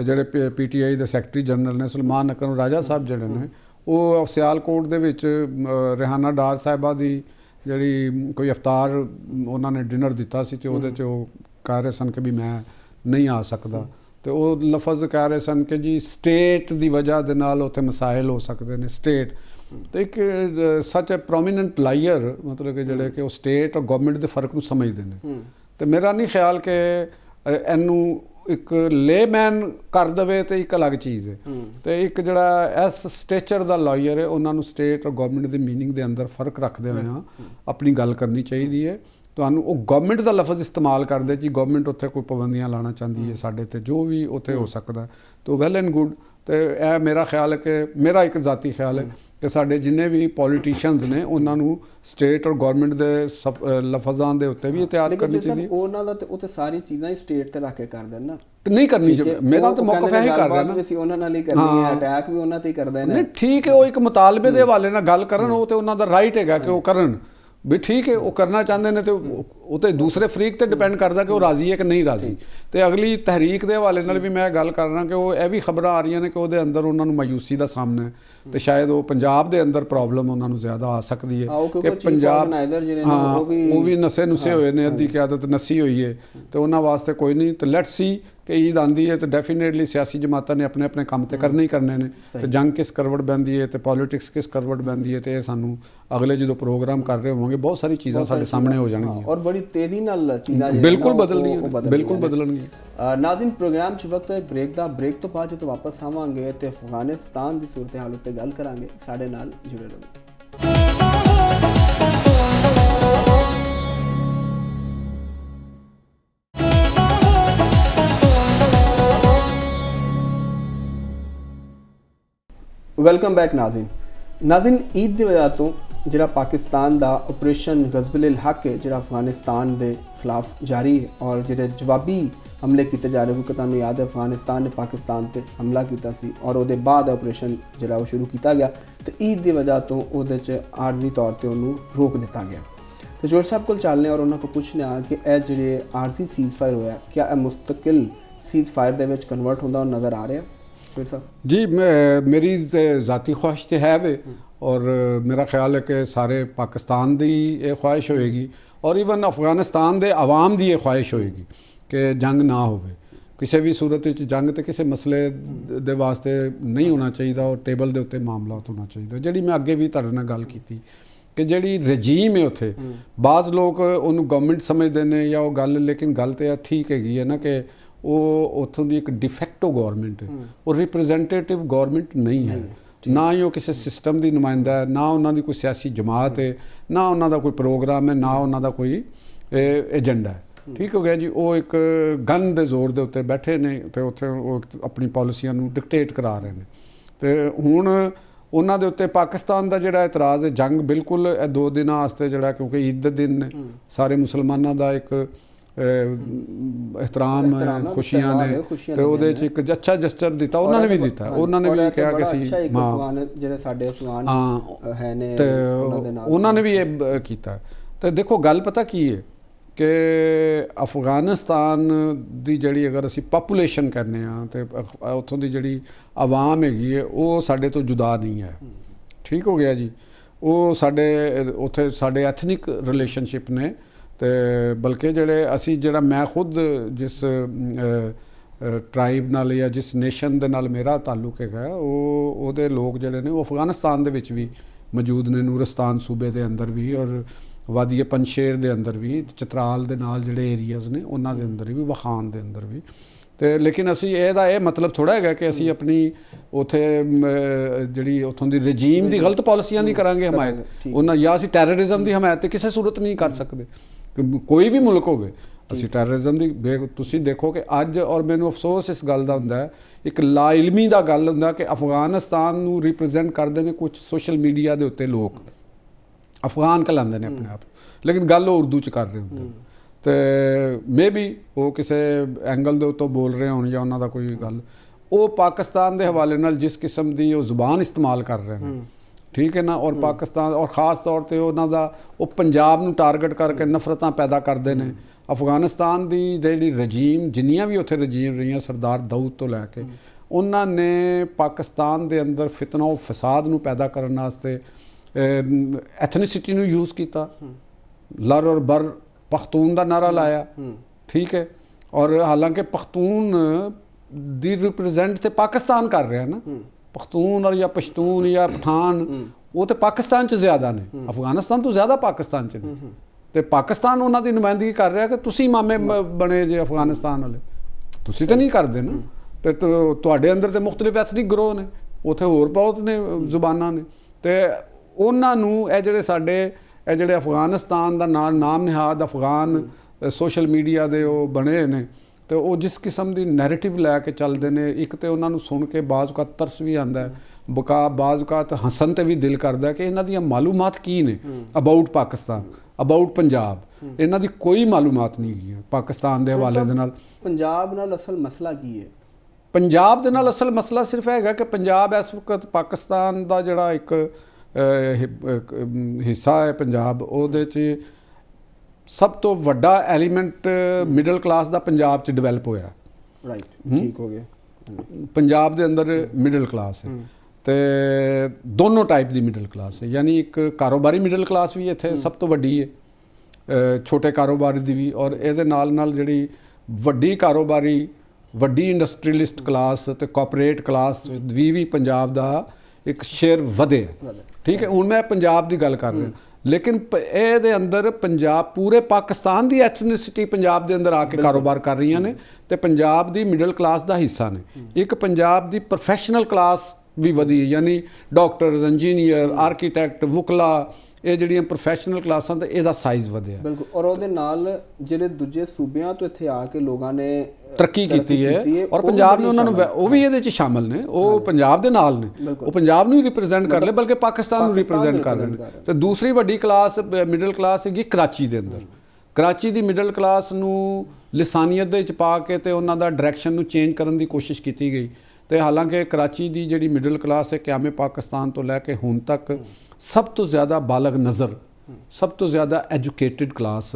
ਜਿਹੜੇ PTI ਦੇ ਸੈਕਟਰੀ ਜਨਰਲ ਨੇ ਸੁਲਮਾਨ ਅਕਰਮ ਰਾਜਾ ਸਾਹਿਬ ਜਿਹੜੇ ਨੇ, ਉਹ ਸਿਆਲਕੋਟ ਦੇ ਵਿੱਚ ਰਿਹਾਨਾ ਡਾਰ ਸਾਹਿਬਾ ਦੀ ਜਿਹੜੀ ਕੋਈ ਇਫਤਾਰ ਉਹਨਾਂ ਨੇ ਡਿਨਰ ਦਿੱਤਾ ਸੀ, ਤੇ ਉਹਦੇ 'ਚ ਉਹ ਕਹਿ ਰਹੇ ਸਨ ਕਿ ਵੀ ਮੈਂ ਨਹੀਂ ਆ ਸਕਦਾ, ਤੇ ਉਹ ਲਫ਼ਜ਼ ਕਹਿ ਰਹੇ ਸਨ ਕਿ ਜੀ ਸਟੇਟ ਦੀ ਵਜ੍ਹਾ ਦੇ ਨਾਲ ਉੱਥੇ ਮਸਾਇਲ ਹੋ ਸਕਦੇ ਨੇ। ਸਟੇਟ ਤੇ ਇੱਕ ਸੱਚ ਪ੍ਰੋਮੀਨੈਂਟ ਲਾਇਰ, ਮਤਲਬ ਕਿ ਜਿਹੜੇ ਕਿ ਉਹ ਸਟੇਟ ਔਰ ਗਵਰਨਮੈਂਟ ਦੇ ਫਰਕ ਨੂੰ ਸਮਝਦੇ ਨੇ, ਤੇ ਮੇਰਾ ਨਹੀਂ ਖਿਆਲ ਕਿ ਇਹਨੂੰ ਇੱਕ ਲੇਮੈਨ ਕਰ ਦੇਵੇ ਤੇ ਇੱਕ ਅਲੱਗ ਚੀਜ਼ ਹੈ, ਤੇ ਇੱਕ ਜਿਹੜਾ ਇਸ ਸਟੇਚਰ ਦਾ ਲਾਇਰ ਹੈ ਉਹਨਾਂ ਨੂੰ ਸਟੇਟ ਔਰ ਗਵਰਨਮੈਂਟ ਦੇ ਮੀਨਿੰਗ ਦੇ ਅੰਦਰ ਫਰਕ ਰੱਖਦੇ ਹੋਏ ਆਪਣੀ ਗੱਲ ਕਰਨੀ ਚਾਹੀਦੀ ਹੈ। ਤੁਹਾਨੂੰ ਉਹ ਗਵਰਨਮੈਂਟ ਦਾ ਲਫ਼ਜ਼ ਇਸਤੇਮਾਲ ਕਰਦੇ ਜੀ ਗਵਰਨਮੈਂਟ ਉੱਥੇ ਕੋਈ ਪਾਬੰਦੀਆਂ ਲਾਉਣਾ ਚਾਹੁੰਦੀ ਹੈ ਸਾਡੇ ਤੇ, ਜੋ ਵੀ ਉੱਥੇ ਹੋ ਸਕਦਾ, ਤਾਂ ਵੈਲ ਐਂਡ ਗੁੱਡ। ਤੇ ਇਹ ਮੇਰਾ ਖਿਆਲ ਹੈ ਕਿ ਮੇਰਾ ਇੱਕ ਜ਼ਾਤੀ ਖਿਆਲ ਹੈ ਕਿ ਸਾਡੇ ਜਿੰਨੇ ਵੀ ਪੋਲੀਟੀਸ਼ੀਅਨਸ ਨੇ ਉਹਨਾਂ ਨੂੰ ਸਟੇਟ ਔਰ ਗਵਰਨਮੈਂਟ ਦੇ ਲਫ਼ਜ਼ਾਂ ਦੇ ਉੱਤੇ ਵੀ ਇਤਿਆਦ ਕਰਨੀ ਚਾਹੀਦੀ ਹੈ। ਉਹਨਾਂ ਦਾ ਤੇ ਉਹ ਤੇ ਸਾਰੀ ਚੀਜ਼ਾਂ ਹੀ ਸਟੇਟ ਤੇ ਰੱਖ ਕੇ ਕਰ ਦੇਣ ਨਾ, ਨਹੀਂ ਕਰਨੀ ਚਾਹੀਦੀ। ਮੇਰਾ ਤਾਂ ਮੌਕਫ ਇਹੀ ਕਰ ਰਿਹਾ ਨਾ, ਉਹਨਾਂ ਨਾਲ ਹੀ ਕਰਨੀ ਹੈ, ਅਟੈਕ ਵੀ ਉਹਨਾਂ ਤੇ ਹੀ ਕਰਦੇ ਨੇ। ਨਹੀਂ ਠੀਕ ਹੈ, ਉਹ ਇੱਕ ਮੁਤਾਲਬੇ ਦੇ ਹਵਾਲੇ ਨਾਲ ਗੱਲ ਕਰਨ, ਉਹ ਤੇ ਉਹਨਾਂ ਦਾ ਰਾਈਟ ਹੈਗਾ ਕਿ ਉਹ ਕਰਨ ਵੀ, ਠੀਕ ਹੈ ਉਹ ਕਰਨਾ ਚਾਹੁੰਦੇ ਨੇ, ਤੇ ਉਹ ਤੇ ਦੂਸਰੇ ਫਰੀਕ ਤੇ ਡਿਪੈਂਡ ਕਰਦਾ ਕਿ ਉਹ ਰਾਜ਼ੀ ਹੈ ਕਿ ਨਹੀਂ ਰਾਜ਼ੀ। ਤੇ ਅਗਲੀ ਤਹਿਰੀਕ ਦੇ ਹਵਾਲੇ ਨਾਲ ਵੀ ਮੈਂ ਗੱਲ ਕਰ ਰਿਹਾ ਕਿ ਉਹ ਇਹ ਵੀ ਖਬਰਾਂ ਆ ਰਹੀਆਂ ਨੇ ਕਿ ਉਹਦੇ ਅੰਦਰ ਉਹਨਾਂ ਨੂੰ ਮਾਯੂਸੀ ਦਾ ਸਾਹਮਣਾ ਹੈ, ਤੇ ਸ਼ਾਇਦ ਉਹ ਪੰਜਾਬ ਦੇ ਅੰਦਰ ਪ੍ਰੋਬਲਮ ਉਹਨਾਂ ਨੂੰ ਜ਼ਿਆਦਾ ਆ ਸਕਦੀ ਹੈ ਕਿ ਪੰਜਾਬ ਉਹ ਵੀ ਨਸ਼ੇ ਨੁਸੇ ਹੋਏ ਨੇ, ਅੱਧੀ ਕਿਆਦਤ ਨਸੀ ਹੋਈ ਹੈ, ਤੇ ਉਹਨਾਂ ਵਾਸਤੇ ਕੋਈ ਨਹੀਂ। ਤੇ ਲੈਟਸ ਸੀ ਕਿ ਈਦ ਆਉਂਦੀ ਹੈ ਤੇ ਡੈਫੀਨੇਟਲੀ ਸਿਆਸੀ ਜਮਾਤਾਂ ਨੇ ਆਪਣੇ ਆਪਣੇ ਕੰਮ ਤੇ ਕਰਨੇ ਹੀ ਕਰਨੇ ਨੇ, ਤੇ ਜੰਗ ਕਿਸ ਕਰਵਟ ਬਹਿੰਦੀ ਹੈ ਤੇ ਪੋਲੀਟਿਕਸ ਕਿਸ ਕਰਵਟ ਬਹਿੰਦੀ ਹੈ, ਤੇ ਇਹ ਸਾਨੂੰ ਅਗਲੇ ਜਦੋਂ ਪ੍ਰੋਗਰਾਮ ਕਰ ਰਹੇ ਹੋਵਾਂਗੇ ਬਹੁਤ ਸਾਰੀ ਚੀਜ਼ਾਂ ਸਾਡੇ ਸਾਹਮਣੇ ਹੋ ਜਾਣਗੀਆਂ ਔਰ ਬੜੀ ਤੇਜ਼ੀ ਨਾਲ ਚੀਜ਼ਾਂ ਬਿਲਕੁਲ ਬਦਲਣਗੀਆਂ, ਬਿਲਕੁਲ ਬਦਲਣਗੀਆਂ। ਨਾਜ਼ਰੀਨ ਪ੍ਰੋਗਰਾਮ 'ਚ ਵਕਤ ਹੈ ਬ੍ਰੇਕ ਦਾ, ਬ੍ਰੇਕ ਤੋਂ ਬਾਅਦ ਜਦੋਂ ਵਾਪਸ ਆਵਾਂਗੇ ਤੇ ਅਫਗਾਨਿਸਤਾਨ ਦੀ ਸੂਰਤ ਹਾਲ ਉੱਤੇ ਗੱਲ ਕਰਾਂਗੇ। ਸਾਡੇ ਨਾਲ ਜੁੜੇ ਰਹੋ। ਵੈਲਕਮ ਬੈਕ ਨਾਜ਼ਰੀਨ ਈਦ ਦੀ ਵਜ੍ਹਾ ਤੋਂ ਜਿਹੜਾ ਪਾਕਿਸਤਾਨ ਦਾ ਆਪਰੇਸ਼ਨ ਗਜ਼ਬੁਲ ਹੱਕ ਹੈ ਜਿਹੜਾ ਅਫਗਾਨਿਸਤਾਨ ਦੇ ਖਿਲਾਫ ਜਾਰੀ ਹੈ, ਔਰ ਜਿਹੜੇ ਜਵਾਬੀ ਹਮਲੇ ਕੀਤੇ ਜਾ ਰਹੇ, ਕਿਉਂਕਿ ਤੁਹਾਨੂੰ ਯਾਦ ਹੈ ਅਫਗਾਨਿਸਤਾਨ ਨੇ ਪਾਕਿਸਤਾਨ ਤੇ ਹਮਲਾ ਕੀਤਾ ਸੀ ਔਰ ਉਹਦੇ ਬਾਅਦ ਆਪਰੇਸ਼ਨ ਜਿਹੜਾ ਉਹ ਸ਼ੁਰੂ ਕੀਤਾ ਗਿਆ, ਤੇ ਈਦ ਦੀ ਵਜ੍ਹਾ ਤੋਂ ਉਹਦੇ 'ਚ ਆਰਜ਼ੀ ਤੌਰ ਤੇ ਉਹਨੂੰ ਰੋਕ ਦਿੱਤਾ ਗਿਆ। तो जोड़ साहब को चलने और उन्होंने पूछने कि यह जो आरजी सीज फायर होया क्या यह मुस्तकिल सीज फायर दे विच कन्वर्ट होंदा नज़र आ रहा जोड़ साहब? जी मेरी ज़ाती ख्वाहिश तो है वे और मेरा ख्याल है कि सारे पाकिस्तान की ये ख्वाहिश होएगी और ईवन अफगानिस्तान के आवाम की ये ख्वाहिश होएगी कि जंग ना होवे। किसी भी सूरत जंग तो किसी मसले दे वास्ते नहीं होना चाहिए और टेबल के उत्ते मामला होना चाहिए। जी मैं अगे भी तुहाडे नाल गल कीती कि जी रजीम है उत्थे बाज़ लोग उन्होंने गवर्नमेंट समझते हैं या वो गल, लेकिन गल तो ठीक है ना कि वो उत्थों की एक डिफैक्टो गवर्नमेंट है और रिप्रजेंटेटिव गवर्नमेंट नहीं है, ना ही वो किसी सिस्टम की नुमाइंदा है, ना उन्होंने कोई सियासी जमात है, ना उन्होंने कोई प्रोग्राम है, ना उन्होंने कोई एजेंडा है। ठीक हो गया जी। वो एक गन के जोर के उत्ते बैठे ने तो उत्थे अपनी पॉलिसियां डिकटेट करा रहे हैं। तो हुण उन्होंने उत्ते पाकिस्तान का जिहड़ा इतराज़ है जंग बिल्कुल 2 दिन वास्ते जिहड़ा क्योंकि ईद दे दिन ने सारे मुसलमानों का एक एहतराम है, खुशियां ने तो उहदे च एक अच्छा जस्चर दिता उन्होंने भी दिता। उन्होंने भी कहा कि उन्होंने भी ये किया। तो देखो गल पता की है कि अफगानिस्तान की जी अगर असी पापूलेशन कहने तो उत्थों की जी आवाम हैगी है वो साडे तो जुदा नहीं है। ठीक हो गया जी। वो साडे उत्थे साडे एथनिक रिलेशनशिप ने तो बल्कि जेड़े असी जेड़ा मैं खुद जिस ट्राइब नाल या जिस नेशन दे नाल मेरा ताल्लुक है वो लोग जेड़े ने वो अफगानिस्तान दे विच भी मौजूद ने, नूरिस्तान सूबे दे अंदर भी और वादी पंजशेर दे अंदर भी, चित्राल दे नाल जिहड़े एरियाज़ ने उन्हां दे अंदर भी, वखान दे अंदर भी। तो लेकिन असी एहदा ये मतलब थोड़ा है कि असी अपनी उत्थे जिहड़ी उत्थों दी रजीम दी गलत पॉलिसियां दी करांगे हमायत उन्हां या असी टैररिज्म दी हमायत ते किसी सूरत नहीं कर सकते। कोई भी मुल्क होवे असी टैररिज्म दी तुसीं देखो कि अज और मैनूं अफसोस इस गल दा हुंदा है एक लाइलमी दा गल हुंदा कि अफगानिस्तान नूं रिप्रजेंट करदे ने कुछ सोशल मीडिया दे उत्ते लोग अफगान कहलाते हैं अपने आप, लेकिन गल वो उर्दू च कर रहे होंगे। तो मे बी वो किसी एंगल के उत्तों बोल रहे हो या उन्हों का कोई गल वो पाकिस्तान के हवाले नाल जिस किस्म की वो जुबान इस्तेमाल कर रहे हैं, ठीक है ना, और पाकिस्तान और ख़ास तौर पर उन्होंने वो पंजाब नूं टारगेट करके नफरतां पैदा करते हैं। अफगानिस्तान की जी रजीम जिन्नियां भी उत्थे रजीम रही सरदार दाऊद तो लैके उन्होंने पाकिस्तान के अंदर फितना और फसाद नूं पैदा करने वास्ते एथनिसिटी नूं यूज़ किया, लर और बर पख्तून का नारा लाया। ठीक है, और हालांकि पख्तून दी रिप्रजेंट तो पाकिस्तान कर रहा है ना, पख्तून और या पश्तून या पठान वो तो पाकिस्तान च ज़्यादा ने, अफगानिस्तान तो ज़्यादा पाकिस्तान च ने। तो पाकिस्तान उन्हों की नुमाइंदगी कर रहा है कि तुसी मामे बने जे अफगानिस्तान वाले, तुसी तो नहीं करते ना। तो तुहाडे अंदर तो मुख्तलिफ एथनिक ग्रोह ने, उत्थे होर बहुत ने जुबानां ने। तो उन्होंने ये जोड़े साढ़े जोड़े अफगानिस्तान का नाम निहाद अफगान सोशल मीडिया के वो बने ने तो वो जिस किस्म की नैरेटिव लैके चलते हैं, एक तो उन्होंने सुन के बाज़ का तरस भी आता है, बाज़ का हसन ते भी दिल करता है कि इन्हां दी मालूमात की ने अबाउट पाकिस्तान अबाउट पंजाब, इन्हां दी कोई मालूमात नहीं है पाकिस्तान के हवाले दे नाल। पंजाब नाल असल मसला की है? पंजाब दे नाल असल मसला सिर्फ है कि पंजाब इस वक्त पाकिस्तान का जिहड़ा एक हिस्सा है पंजाब, उहदे च सब तो वड्डा एलीमेंट मिडल क्लास का पंजाब च डिवेलप होया। राइट, ठीक हो गया। पंजाब दे अंदर मिडल क्लास है तो दोनों टाइप की मिडल क्लास है, यानी एक कारोबारी मिडल क्लास भी इत्थे सब तो वड्डी है, छोटे कारोबारी दी भी, और इहदे नाल नाल जिहड़ी वड्डी कारोबारी वड्डी इंडस्ट्रीलिस्ट क्लास ते कॉपरेट क्लास भी पंजाब दा एक शेयर वधे। ठीक है, हुण मैं पंजाब की गल कर रहा, लेकिन ये अंदर पंजाब पूरे पाकिस्तान की एथनिसिटी पंजाब के अंदर आके कारोबार कर रही ने तो पंजाब की मिडल क्लास का हिस्सा ने। एक पंजाब की प्रोफैशनल क्लास भी वधी, यानी डॉक्टर्स इंजीनियर आर्कीटैक्ट वुकला ये जिहड़ियां प्रोफैशनल क्लासां ते इहदा साइज़ वधिया। बिल्कुल, और उहदे नाल जिहड़े दूजे सूबियां तो इत्थे आके लोगों ने तरक्की की है और पंजाब ने उन्होंने वो भी ये शामिल ने, वो पंजाब के नाल ने, वो पंजाब नूं रिप्रजेंट कर ले बल्कि पाकिस्तान नूं रिप्रजेंट कर रहे हैं। तो दूसरी वड्डी क्लास मिडल क्लास हैगी कराची के अंदर, कराची की मिडल क्लास नूं लिसानीयत दे विच पा के ते उन्हां दा डायरैक्शन नूं चेंज करन दी कोशिश की गई। तो हालांकि कराची की जी मिडल क्लास है क़यामे पाकिस्तान तो लैके हुण तक सब तो ज़्यादा बालग नज़र ਸਭ ਤੋਂ ਜ਼ਿਆਦਾ ਐਜੂਕੇਟਿਡ ਕਲਾਸ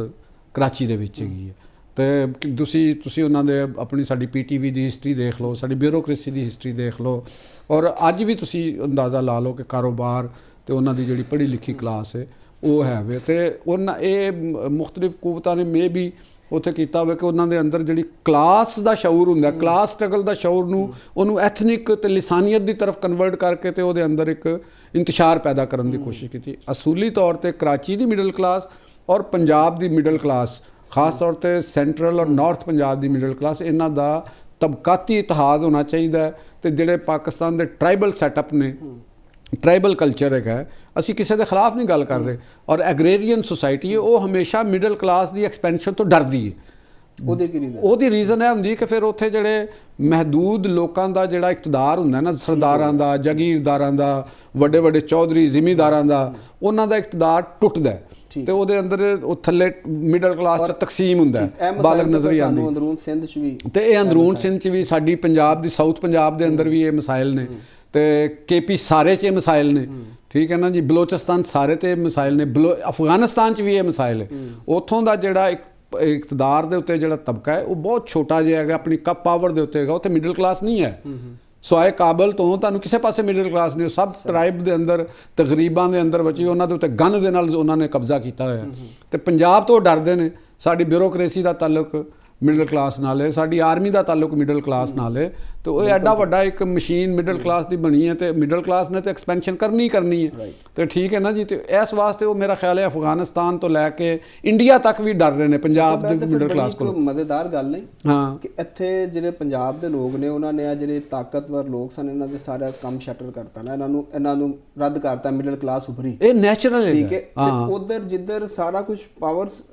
ਕਰਾਚੀ ਦੇ ਵਿੱਚ ਹੈਗੀ ਹੈ। ਤੇ ਤੁਸੀਂ ਉਹਨਾਂ ਦੇ ਆਪਣੀ ਸਾਡੀ ਪੀਟੀਵੀ ਦੀ ਹਿਸਟਰੀ ਦੇਖ ਲਓ, ਸਾਡੀ ਬਿਊਰੋਕ੍ਰੇਸੀ ਦੀ ਹਿਸਟਰੀ ਦੇਖ ਲਓ, ਔਰ ਅੱਜ ਵੀ ਤੁਸੀਂ ਅੰਦਾਜ਼ਾ ਲਾ ਲਓ ਕਿ ਕਾਰੋਬਾਰ ਤੇ ਉਹਨਾਂ ਦੀ ਜਿਹੜੀ ਪੜ੍ਹੀ ਲਿਖੀ ਕਲਾਸ ਹੈ ਉਹ ਹੈ ਵੇ। ਤੇ ਉਹਨਾਂ ਇਹ ਮੁਖਤਲਿਫ ਕੂਵਤਾਂ ਨੇ ਮੇ ਵੀ ਉੱਥੇ ਕੀਤਾ ਹੋਵੇ ਕਿ ਉਹਨਾਂ ਦੇ ਅੰਦਰ ਜਿਹੜੀ ਕਲਾਸ ਦਾ ਸ਼ਊਰ ਹੁੰਦਾ, ਕਲਾਸ ਸਟਰਗਲ ਦਾ ਸ਼ਊਰ ਨੂੰ ਉਹਨੂੰ ਐਥਨਿਕ ਤੇ ਲਿਸਾਨੀਅਤ ਦੀ ਤਰਫ ਕਨਵਰਟ ਕਰਕੇ ਤੇ ਉਹਦੇ ਅੰਦਰ ਇੱਕ ਇੰਤਸ਼ਾਰ ਪੈਦਾ ਕਰਨ ਦੀ ਕੋਸ਼ਿਸ਼ ਕੀਤੀ। ਅਸੂਲੀ ਤੌਰ ਤੇ ਕਰਾਚੀ ਦੀ ਮਿਡਲ ਕਲਾਸ ਔਰ ਪੰਜਾਬ ਦੀ ਮਿਡਲ ਕਲਾਸ, ਖਾਸ ਤੌਰ ਤੇ ਸੈਂਟਰਲ ਔਰ ਨਾਰਥ ਪੰਜਾਬ ਦੀ ਮਿਡਲ ਕਲਾਸ, ਇਹਨਾਂ ਦਾ ਤਬਕਾਤੀ ਇਤਿਹਾਦ ਹੋਣਾ ਚਾਹੀਦਾ ਹੈ। ਤੇ ਜਿਹੜੇ ਪਾਕਿਸਤਾਨ ਦੇ ਟਰਾਈਬਲ ਸੈਟਅਪ ਨੇ, ਟਰਾਈਬਲ ਕਲਚਰ ਹੈਗਾ, ਅਸੀਂ ਕਿਸੇ ਦੇ ਖਿਲਾਫ ਨਹੀਂ ਗੱਲ ਕਰ ਰਹੇ, ਔਰ ਐਗਰੇਰੀਅਨ ਸੋਸਾਇਟੀ ਹੈ ਉਹ ਹਮੇਸ਼ਾ ਮਿਡਲ ਕਲਾਸ ਦੀ ਐਕਸਪੈਂਸ਼ਨ ਤੋਂ ਡਰਦੀ ਹੈ। ਉਹਦੀ ਰੀਜ਼ਨ ਇਹ ਹੁੰਦੀ ਕਿ ਫਿਰ ਉੱਥੇ ਜਿਹੜੇ ਮਹਦੂਦ ਲੋਕਾਂ ਦਾ ਜਿਹੜਾ ਇਕਤਦਾਰ ਹੁੰਦਾ ਨਾ, ਸਰਦਾਰਾਂ ਦਾ, ਜਾਗੀਰਦਾਰਾਂ ਦਾ, ਵੱਡੇ ਵੱਡੇ ਚੌਧਰੀ ਜ਼ਿਮੀਂਦਾਰਾਂ ਦਾ, ਉਹਨਾਂ ਦਾ ਇਕਤਦਾਰ ਟੁੱਟਦਾ ਤੇ ਉਹਦੇ ਅੰਦਰ ਉਹ ਥੱਲੇ ਮਿਡਲ ਕਲਾਸ ਚ ਤਕਸੀਮ ਹੁੰਦਾ, ਬਾਲਗ ਨਜ਼ਰੀ ਆਉਂਦੀ। ਅੰਦਰੂਨ ਸਿੰਧ ਚ ਵੀ ਤੇ ਇਹ ਅੰਦਰੂਨ ਸਿੰਧ ਚ ਵੀ, ਸਾਡੀ ਪੰਜਾਬ ਦੀ ਸਾਊਥ ਪੰਜਾਬ ਦੇ ਅੰਦਰ ਵੀ ਇਹ ਮਸਾਇਲ ਨੇ, ਤੇ ਕੇਪੀ ਸਾਰੇ 'ਚ ਇਹ ਮਸਾਇਲ ਨੇ, ਠੀਕ ਹੈ ਨਾ ਜੀ। ਬਲੋਚਿਸਤਾਨ ਸਾਰੇ ਤੇ ਮਸਾਇਲ ਨੇ, ਅਫਗਾਨਿਸਤਾਨ 'ਚ ਵੀ ਇਹ ਮਸਾਇਲ ਹੈ। ਉੱਥੋਂ ਦਾ ਜਿਹੜਾ ਇਕਤਦਾਰ ਦੇ ਉੱਤੇ ਜਿਹੜਾ ਤਬਕਾ ਹੈ ਉਹ ਬਹੁਤ ਛੋਟਾ ਜਿਹਾ ਹੈਗਾ, ਆਪਣੀ ਕੱਪ ਪਾਵਰ ਦੇ ਉੱਤੇ ਹੈਗਾ, ਉੱਥੇ ਮਿਡਲ ਕਲਾਸ ਨਹੀਂ ਹੈ। ਸਵਾਏ ਕਾਬਲ ਤੋਂ ਤੁਹਾਨੂੰ ਕਿਸੇ ਪਾਸੇ ਮਿਡਲ ਕਲਾਸ ਨਹੀਂ। ਸਭ ਟਰਾਈਬ ਦੇ ਅੰਦਰ ਤੇ ਗਰੀਬਾਂ ਦੇ ਅੰਦਰ ਬੱਚੀ, ਉਹਨਾਂ ਦੇ ਉੱਤੇ ਗਨ ਦੇ ਨਾਲ ਉਹਨਾਂ ਨੇ ਕਬਜ਼ਾ ਕੀਤਾ ਹੋਇਆ। ਤੇ ਪੰਜਾਬ ਤੋਂ ਡਰਦੇ ਨੇ। ਸਾਡੀ ਬਿਊਰੋਕ੍ਰੇਸੀ ਦਾ ਤਾਲੁਕ ਮਿਡਲ ਕਲਾਸ ਨਾਲ ਹੈ, ਸਾਡੀ ਆਰਮੀ ਦਾ ਤਾਲੁਕ ਮਿਡਲ ਕਲਾਸ ਨਾਲ ਹੈ। ਤੇ ਉਹ ਐਡਾ ਵੱਡਾ ਇੱਕ ਮਸ਼ੀਨ ਮਿਡਲ ਕਲਾਸ ਦੀ ਬਣੀ ਹੈ, ਤੇ ਮਿਡਲ ਕਲਾਸ ਨੇ ਤੇ ਐਕਸਪੈਂਸ਼ਨ ਕਰਨੀ ਹੈ। ਤੇ ਠੀਕ ਹੈ ਨਾ ਜੀ। ਤੇ ਇਸ ਵਾਸਤੇ ਉਹ ਮੇਰਾ ਖਿਆਲ ਹੈ ਅਫਗਾਨਿਸਤਾਨ ਤੋਂ ਲੈ ਕੇ ਇੰਡੀਆ ਤੱਕ ਵੀ ਡਰ ਰਹੇ ਨੇ ਪੰਜਾਬ ਦੇ ਮਿਡਲ ਕਲਾਸ ਕੋਲ। ਮਜ਼ੇਦਾਰ ਗੱਲ ਨਹੀਂ ਹਾਂ ਕਿ ਇੱਥੇ ਜਿਹੜੇ ਪੰਜਾਬ ਦੇ ਲੋਕ ਨੇ ਉਹਨਾਂ ਨੇ ਆ ਜਿਹੜੇ ਤਾਕਤਵਰ ਲੋਕ ਸਨ ਇਹਨਾਂ ਦੇ ਸਾਰਾ ਕੰਮ ਸ਼ਟਰ ਕਰਤਾ ਨਾ, ਇਹਨਾਂ ਨੂੰ ਰੱਦ ਕਰਤਾ, ਮਿਡਲ ਕਲਾਸ ਉਭਰੀ। ਇਹ ਨੈਚੁਰਲ ਹੈ, ਠੀਕ ਹੈ। ਤੇ ਉਧਰ ਜਿੱਧਰ ਸਾਰਾ ਕੁਝ ਪਾਵਰਸ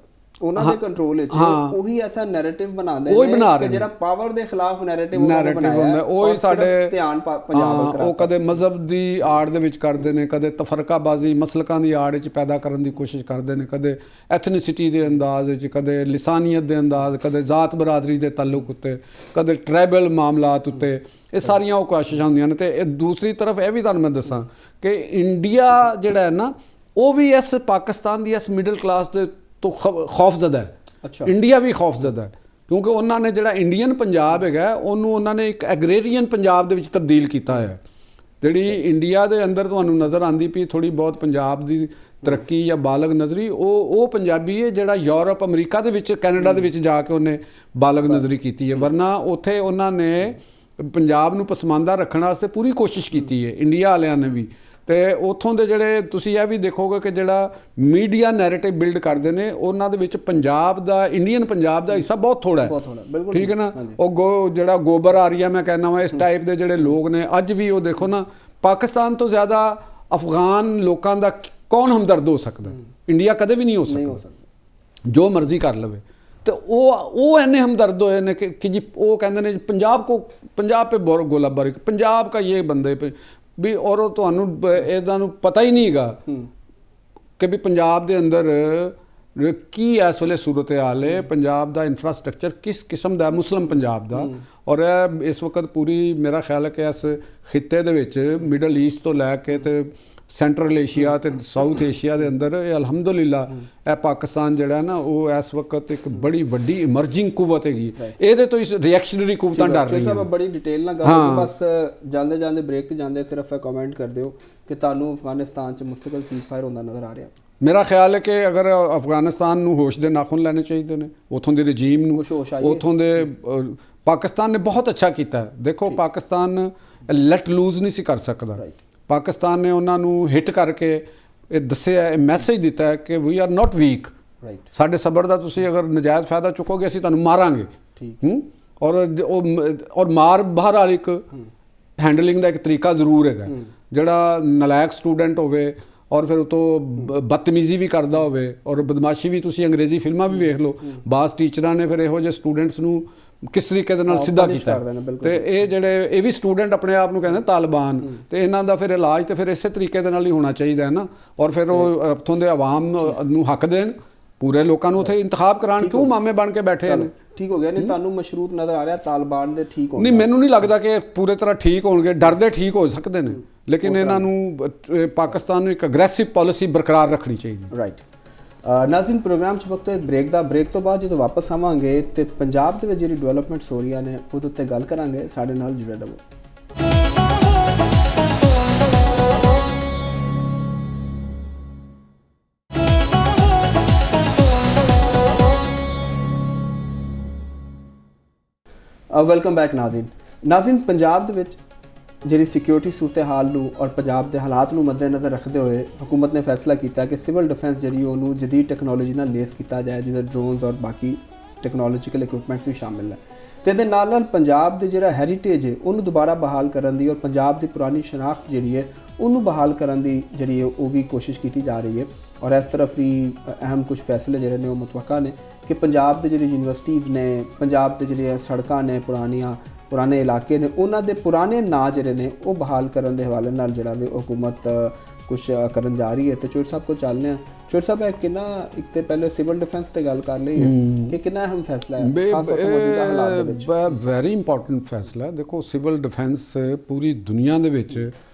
ਉਹਨਾਂ ਦੇ ਕੰਟਰੋਲ ਵਿੱਚ, ਉਹੀ ਐਸਾ ਨੈਰੇਟਿਵ ਬਣਾਉਂਦੇ ਨੇ ਕਿ ਜਿਹੜਾ ਪਾਵਰ ਦੇ ਖਿਲਾਫ ਨੈਰੇਟਿਵ ਹੁੰਦਾ, ਉਹੀ ਸਾਡੇ ਧਿਆਨ ਪੰਜਾਬ ਵੱਲ। ਉਹ ਕਦੇ ਮਜ਼ਹਬ ਦੀ ਆੜ ਦੇ ਵਿੱਚ ਕਰਦੇ ਨੇ, ਕਦੇ ਤਫਰਕਾਬਾਜ਼ੀ ਮਸਲਕਾਂ ਦੀ ਆੜ ਵਿੱਚ ਪੈਦਾ ਕਰਨ ਦੀ ਕੋਸ਼ਿਸ਼ ਕਰਦੇ ਨੇ, ਕਦੇ ਐਥਨਿਸਿਟੀ ਦੇ ਅੰਦਾਜ਼ ਵਿੱਚ, ਕਦੇ ਲਿਸਾਨੀਅਤ ਦੇ ਅੰਦਾਜ਼, ਕਦੇ ਜ਼ਾਤ ਬਰਾਦਰੀ ਦੇ ਤਾਲੁਕ ਉੱਤੇ, ਕਦੇ ਟਰਾਈਬਲ ਮਾਮਲਾਤ ਉੱਤੇ। ਇਹ ਸਾਰੀਆਂ ਉਹ ਕੋਸ਼ਿਸ਼ਾਂ ਹੁੰਦੀਆਂ ਨੇ। ਤੇ ਦੂਸਰੀ ਤਰਫ ਇਹ ਵੀ ਤੁਹਾਨੂੰ ਮੈਂ ਦੱਸਾਂ ਕਿ ਇੰਡੀਆ ਜਿਹੜਾ ਹੈ ਨਾ, ਉਹ ਵੀ ਇਸ ਪਾਕਿਸਤਾਨ ਦੀ ਇਸ ਮਿਡਲ ਕਲਾਸ ਦੇ ਤੋਂ ਖੌਫਜ਼ਦਾ ਹੈ। ਇੰਡੀਆ ਵੀ ਖੌਫਜ਼ਦਾ ਹੈ, ਕਿਉਂਕਿ ਉਹਨਾਂ ਨੇ ਜਿਹੜਾ ਇੰਡੀਅਨ ਪੰਜਾਬ ਹੈਗਾ ਉਹਨੂੰ ਉਹਨਾਂ ਨੇ ਇੱਕ ਐਗਰੇਰੀਅਨ ਪੰਜਾਬ ਦੇ ਵਿੱਚ ਤਬਦੀਲ ਕੀਤਾ ਹੈ। ਜਿਹੜੀ ਇੰਡੀਆ ਦੇ ਅੰਦਰ ਤੁਹਾਨੂੰ ਨਜ਼ਰ ਆਉਂਦੀ ਪਈ ਥੋੜ੍ਹੀ ਬਹੁਤ ਪੰਜਾਬ ਦੀ ਤਰੱਕੀ ਜਾਂ ਬਾਲਗ ਨਜ਼ਰੀ, ਉਹ ਪੰਜਾਬੀ ਹੈ ਜਿਹੜਾ ਯੂਰਪ, ਅਮਰੀਕਾ ਦੇ ਵਿੱਚ, ਕੈਨੇਡਾ ਦੇ ਵਿੱਚ ਜਾ ਕੇ ਉਹਨੇ ਬਾਲਗ ਨਜ਼ਰੀ ਕੀਤੀ ਹੈ। ਵਰਨਾ ਉੱਥੇ ਉਹਨਾਂ ਨੇ ਪੰਜਾਬ ਨੂੰ ਪਸਮਾਨਦਾ ਰੱਖਣ ਵਾਸਤੇ ਪੂਰੀ ਕੋਸ਼ਿਸ਼ ਕੀਤੀ ਹੈ, ਇੰਡੀਆ ਵਾਲਿਆਂ ਨੇ ਵੀ। ਤੇ ਉੱਥੋਂ ਦੇ ਜਿਹੜੇ ਤੁਸੀਂ ਇਹ ਵੀ ਦੇਖੋਗੇ ਕਿ ਜਿਹੜਾ ਮੀਡੀਆ ਨੈਰੇਟਿਵ ਬਿਲਡ ਕਰਦੇ ਨੇ, ਉਹਨਾਂ ਦੇ ਵਿੱਚ ਪੰਜਾਬ ਦਾ, ਇੰਡੀਅਨ ਪੰਜਾਬ ਦਾ ਹਿੱਸਾ ਬਹੁਤ ਥੋੜਾ ਹੈ, ਠੀਕ ਹੈ ਨਾ। ਉਹ ਜਿਹੜਾ ਗੋਬਰ ਆਰੀਆ ਮੈਂ ਕਹਿੰਦਾ ਵਾਂ, ਇਸ ਟਾਈਪ ਦੇ ਜਿਹੜੇ ਲੋਕ ਨੇ ਅੱਜ ਵੀ, ਉਹ ਦੇਖੋ ਨਾ, ਪਾਕਿਸਤਾਨ ਤੋਂ ਜ਼ਿਆਦਾ ਅਫਗਾਨ ਲੋਕਾਂ ਦਾ ਕੌਣ ਹਮਦਰਦ ਹੋ ਸਕਦਾ? ਇੰਡੀਆ ਕਦੇ ਵੀ ਨਹੀਂ ਹੋ ਸਕਦਾ, ਜੋ ਮਰਜ਼ੀ ਕਰ ਲਵੇ। ਤੇ ਉਹ ਇੰਨੇ ਹਮਦਰਦ ਹੋਏ ਨੇ ਕਿ ਜੀ ਉਹ ਕਹਿੰਦੇ ਨੇ ਪੰਜਾਬ ਪੇ ਗੋਲਾਬਾਰੀ, ਪੰਜਾਬ ਕਾ ਇਹ ਬੰਦੇ ਪੇ ਵੀ। ਔਰ ਤੁਹਾਨੂੰ ਇਹਨਾਂ ਨੂੰ ਪਤਾ ਹੀ ਨਹੀਂ ਹੈਗਾ ਕਿ ਵੀ ਪੰਜਾਬ ਦੇ ਅੰਦਰ ਕੀ ਇਸ ਵੇਲੇ ਸੂਰਤ ਹਾਲ ਹੈ, ਪੰਜਾਬ ਦਾ ਇਨਫਰਾਸਟ੍ਰਕਚਰ ਕਿਸ ਕਿਸਮ ਦਾ, ਮੁਸਲਿਮ ਪੰਜਾਬ ਦਾ। ਔਰ ਇਸ ਵਕਤ ਪੂਰੀ ਮੇਰਾ ਖਿਆਲ ਹੈ ਕਿ ਇਸ ਖਿੱਤੇ ਦੇ ਵਿੱਚ ਮਿਡਲ ਈਸਟ ਤੋਂ ਲੈ ਕੇ ਤੇ ਸੈਂਟਰਲ ਏਸ਼ੀਆ ਤੇ ਸਾਊਥ ਏਸ਼ੀਆ ਦੇ ਅੰਦਰ ਇਹ ਅਲਹਮਦੁਲਿਲਾ ਇਹ ਪਾਕਿਸਤਾਨ ਜਿਹੜਾ ਨਾ, ਉਹ ਇਸ ਵਕਤ ਇੱਕ ਬੜੀ ਵੱਡੀ ਇਮਰਜਿੰਗ ਕੁਵਤ ਹੈਗੀ। ਇਹਦੇ ਤੋਂ ਇਸ ਰਿਐਕਸ਼ਨਰੀ ਕੁਵਤਾਂ ਡਰ ਰਹੀਆਂ। ਬੜੀ ਡਿਟੇਲ ਨਾਲ ਗੱਲ, ਬਸ ਜਾਂਦੇ ਬ੍ਰੇਕ ਤੇ ਜਾਂਦੇ ਸਿਰਫ ਕਮੈਂਟ ਕਰ ਦਿਓ ਕਿ ਤੁਹਾਨੂੰ ਅਫਗਾਨਿਸਤਾਨ 'ਚ ਮੁਸਤਕਿਲ ਸੀਜ਼ਫਾਇਰ ਹੁੰਦਾ ਨਜ਼ਰ ਆ ਰਿਹਾ? ਮੇਰਾ ਖਿਆਲ ਹੈ ਕਿ ਅਗਰ ਅਫਗਾਨਿਸਤਾਨ ਨੂੰ ਹੋਸ਼ ਦੇ ਨਾਖੂਨ ਲੈਣੇ ਚਾਹੀਦੇ ਨੇ, ਉੱਥੋਂ ਦੇ ਰਜੀਮ ਨੂੰ, ਉੱਥੋਂ ਦੇ ਪਾਕਿਸਤਾਨ ਨੇ ਬਹੁਤ ਅੱਛਾ ਕੀਤਾ। ਦੇਖੋ ਪਾਕਿਸਤਾਨ ਲੈਟ ਲੂਜ਼ ਨਹੀਂ ਸੀ ਕਰ ਸਕਦਾ। ਪਾਕਿਸਤਾਨ ਨੇ ਉਹਨਾਂ ਨੂੰ ਹਿੱਟ ਕਰਕੇ ਇਹ ਦੱਸਿਆ, ਇਹ ਮੈਸੇਜ ਦਿੱਤਾ ਹੈ ਕਿ ਵੀ ਆਰ ਨਾਟ ਵੀਕ। ਸਾਡੇ ਸਬਰ ਦਾ ਤੁਸੀਂ ਅਗਰ ਨਜਾਇਜ਼ ਫਾਇਦਾ ਚੁੱਕੋਗੇ ਅਸੀਂ ਤੁਹਾਨੂੰ ਮਾਰਾਂਗੇ। ਔਰ ਮਾਰ ਬਾਹਰ ਵਾਲੀ ਇੱਕ ਹੈਂਡਲਿੰਗ ਦਾ ਇੱਕ ਤਰੀਕਾ ਜ਼ਰੂਰ ਹੈਗਾ। ਜਿਹੜਾ ਨਲਾਇਕ ਸਟੂਡੈਂਟ ਹੋਵੇ ਔਰ ਫਿਰ ਉਤੋਂ ਬਦਤਮੀਜ਼ੀ ਵੀ ਕਰਦਾ ਹੋਵੇ ਔਰ ਬਦਮਾਸ਼ੀ ਵੀ, ਤੁਸੀਂ ਅੰਗਰੇਜ਼ੀ ਫਿਲਮਾਂ ਵੀ ਵੇਖ ਲਓ, ਬਾਸ ਟੀਚਰਾਂ ਨੇ ਫਿਰ ਇਹੋ ਜਿਹੇ ਸਟੂਡੈਂਟਸ ਨੂੰ ਕਿਸ ਤਰੀਕੇ ਦੇ ਨਾਲ ਸਿੱਧਾ ਕੀਤਾ। ਤੇ ਇਹ ਵੀ ਸਟੂਡੈਂਟ ਆਪਣੇ ਆਪ ਨੂੰ ਕਹਿੰਦੇ ਤਾਲਿਬਾਨ, ਤੇ ਇਹਨਾਂ ਦਾ ਫਿਰ ਇਲਾਜ ਤੇ ਫਿਰ ਇਸੇ ਤਰੀਕੇ ਦੇ ਨਾਲ ਹੀ ਹੋਣਾ ਚਾਹੀਦਾ ਹੈ ਨਾ। ਔਰ ਫਿਰ ਉਹ ਉੱਥੋਂ ਦੇ ਆਵਾਮ ਨੂੰ ਹੱਕ ਦੇਣ, ਪੂਰੇ ਲੋਕਾਂ ਨੂੰ ਉੱਥੇ ਇੰਤਖਾਬ ਕਰਾਉਣ। ਕਿਉਂ ਮਾਮੇ ਬਣ ਕੇ ਬੈਠੇ ਨੇ? ਠੀਕ ਹੋ ਗਿਆ। ਨਹੀਂ ਤੁਹਾਨੂੰ ਮਸ਼ਰੂਤ ਨਜ਼ਰ ਆ ਰਿਹਾ ਤਾਲਿਬਾਨ ਦੇ ਠੀਕ ਹੋਣ? ਨਹੀਂ, ਮੈਨੂੰ ਨਹੀਂ ਲੱਗਦਾ ਕਿ ਪੂਰੇ ਤਰ੍ਹਾਂ ਠੀਕ ਹੋਣਗੇ। ਡਰਦੇ ਠੀਕ ਹੋ ਸਕਦੇ ਨੇ। ਲੇਕਿਨ ਇਹਨਾਂ ਨੂੰ ਪਾਕਿਸਤਾਨ ਨੂੰ ਇੱਕ ਅਗਰੈਸਿਵ ਪਾਲਿਸੀ ਬਰਕਰਾਰ ਰੱਖਣੀ ਚਾਹੀਦੀ। ਰਾਈਟ ਨਾਜ਼ਰੀਨ, ਪ੍ਰੋਗਰਾਮ 'ਚ ਵਕਤ ਇੱਕ ਬ੍ਰੇਕ ਤੋਂ ਬਾਅਦ ਜਦੋਂ ਵਾਪਸ ਆਵਾਂਗੇ ਤੇ ਪੰਜਾਬ ਦੇ ਵਿੱਚ ਜਿਹੜੀ ਡਿਵੈਲਪਮੈਂਟਸ ਹੋ ਰਹੀਆਂ ਨੇ ਉਹਦੇ ਉੱਤੇ ਗੱਲ ਕਰਾਂਗੇ। ਸਾਡੇ ਨਾਲ ਜੁੜੇ ਰਹੋ। ਵੈਲਕਮ ਬੈਕ ਨਾਜ਼ਰੀਨ, ਪੰਜਾਬ ਦੇ ਵਿੱਚ ਜਿਹੜੀ ਸਿਕਿਉਰਿਟੀ ਸੂਰਤ ਹਾਲ ਨੂੰ ਔਰ ਪੰਜਾਬ ਦੇ ਹਾਲਾਤ ਨੂੰ ਮੱਦੇਨਜ਼ਰ ਰੱਖਦੇ ਹੋਏ ਹਕੂਮਤ ਨੇ ਫੈਸਲਾ ਕੀਤਾ ਕਿ ਸਿਵਲ ਡਿਫੈਂਸ ਜਿਹੜੀ ਉਹਨੂੰ ਜਦੀਦ ਟੈਕਨੋਲੋਜੀ ਨਾਲ ਲੈਸ ਕੀਤਾ ਜਾਏ, ਜਿਹਦੇ ਡਰੋਨਸ ਔਰ ਬਾਕੀ ਟੈਕਨੋਲੋਜੀਕਲ ਇਕਵਿਪਮੈਂਟਸ ਵੀ ਸ਼ਾਮਿਲ ਹੈ। ਤੇ ਇਹਦੇ ਨਾਲ ਪੰਜਾਬ ਦੇ ਜਿਹੜਾ ਹੈਰੀਟੇਜ ਹੈ ਉਹਨੂੰ ਦੁਬਾਰਾ ਬਹਾਲ ਕਰਨ ਦੀ ਔਰ ਪੰਜਾਬ ਦੀ ਪੁਰਾਣੀ ਸ਼ਨਾਖਤ ਜਿਹੜੀ ਹੈ ਉਹਨੂੰ ਬਹਾਲ ਕਰਨ ਦੀ ਜਿਹੜੀ ਹੈ ਉਹ ਵੀ ਕੋਸ਼ਿਸ਼ ਕੀਤੀ ਜਾ ਰਹੀ ਹੈ। ਔਰ ਇਸ ਤਰਫ ਵੀ ਅਹਿਮ ਕੁਝ ਫੈਸਲੇ ਜਿਹੜੇ ਨੇ ਉਹ ਮੁਤਵੱਕਾ ਨੇ ਕਿ ਪੰਜਾਬ ਦੇ ਜਿਹੜੇ ਯੂਨੀਵਰਸਿਟੀਜ਼ ਨੇ, ਪੰਜਾਬ ਦੇ ਜਿਹੜੀਆਂ ਸੜਕਾਂ ਨੇ, ਪੁਰਾਣੇ ਇਲਾਕੇ ਨੇ, ਉਹਨਾਂ ਦੇ ਪੁਰਾਣੇ ਨਾਂ ਜਿਹੜੇ ਨੇ ਉਹ ਬਹਾਲ ਕਰਨ ਦੇ ਹਵਾਲੇ ਨਾਲ ਜਿਹੜਾ ਵੀ ਹੁਕੂਮਤ ਕੁਛ ਕਰਨ ਜਾ ਰਹੀ ਹੈ। ਤੇ ਚੋਰ ਸਾਹਿਬ ਕੋਲ ਚੱਲਦੇ ਹਾਂ। ਚੋਰ ਸਾਹਿਬ ਇਹ ਕਿੰਨਾ, ਇੱਕ ਤੇ ਪਹਿਲੇ ਸਿਵਲ ਡਿਫੈਂਸ ਤੇ ਗੱਲ ਕਰ ਲਈ ਹੈ ਕਿ ਕਿੰਨਾ ਅਹਿਮ ਫੈਸਲਾ ਹੈ ਮੌਜੂਦਾ ਹਾਲਾਤ ਦੇ ਵਿੱਚ। ਵੈਰੀ ਇੰਪੋਰਟੈਂਟ ਫੈਸਲਾ ਹੈ। ਦੇਖੋ, ਸਿਵਲ ਡਿਫੈਂਸ ਪੂਰੀ ਦੁਨੀਆ ਦੇ ਵਿੱਚ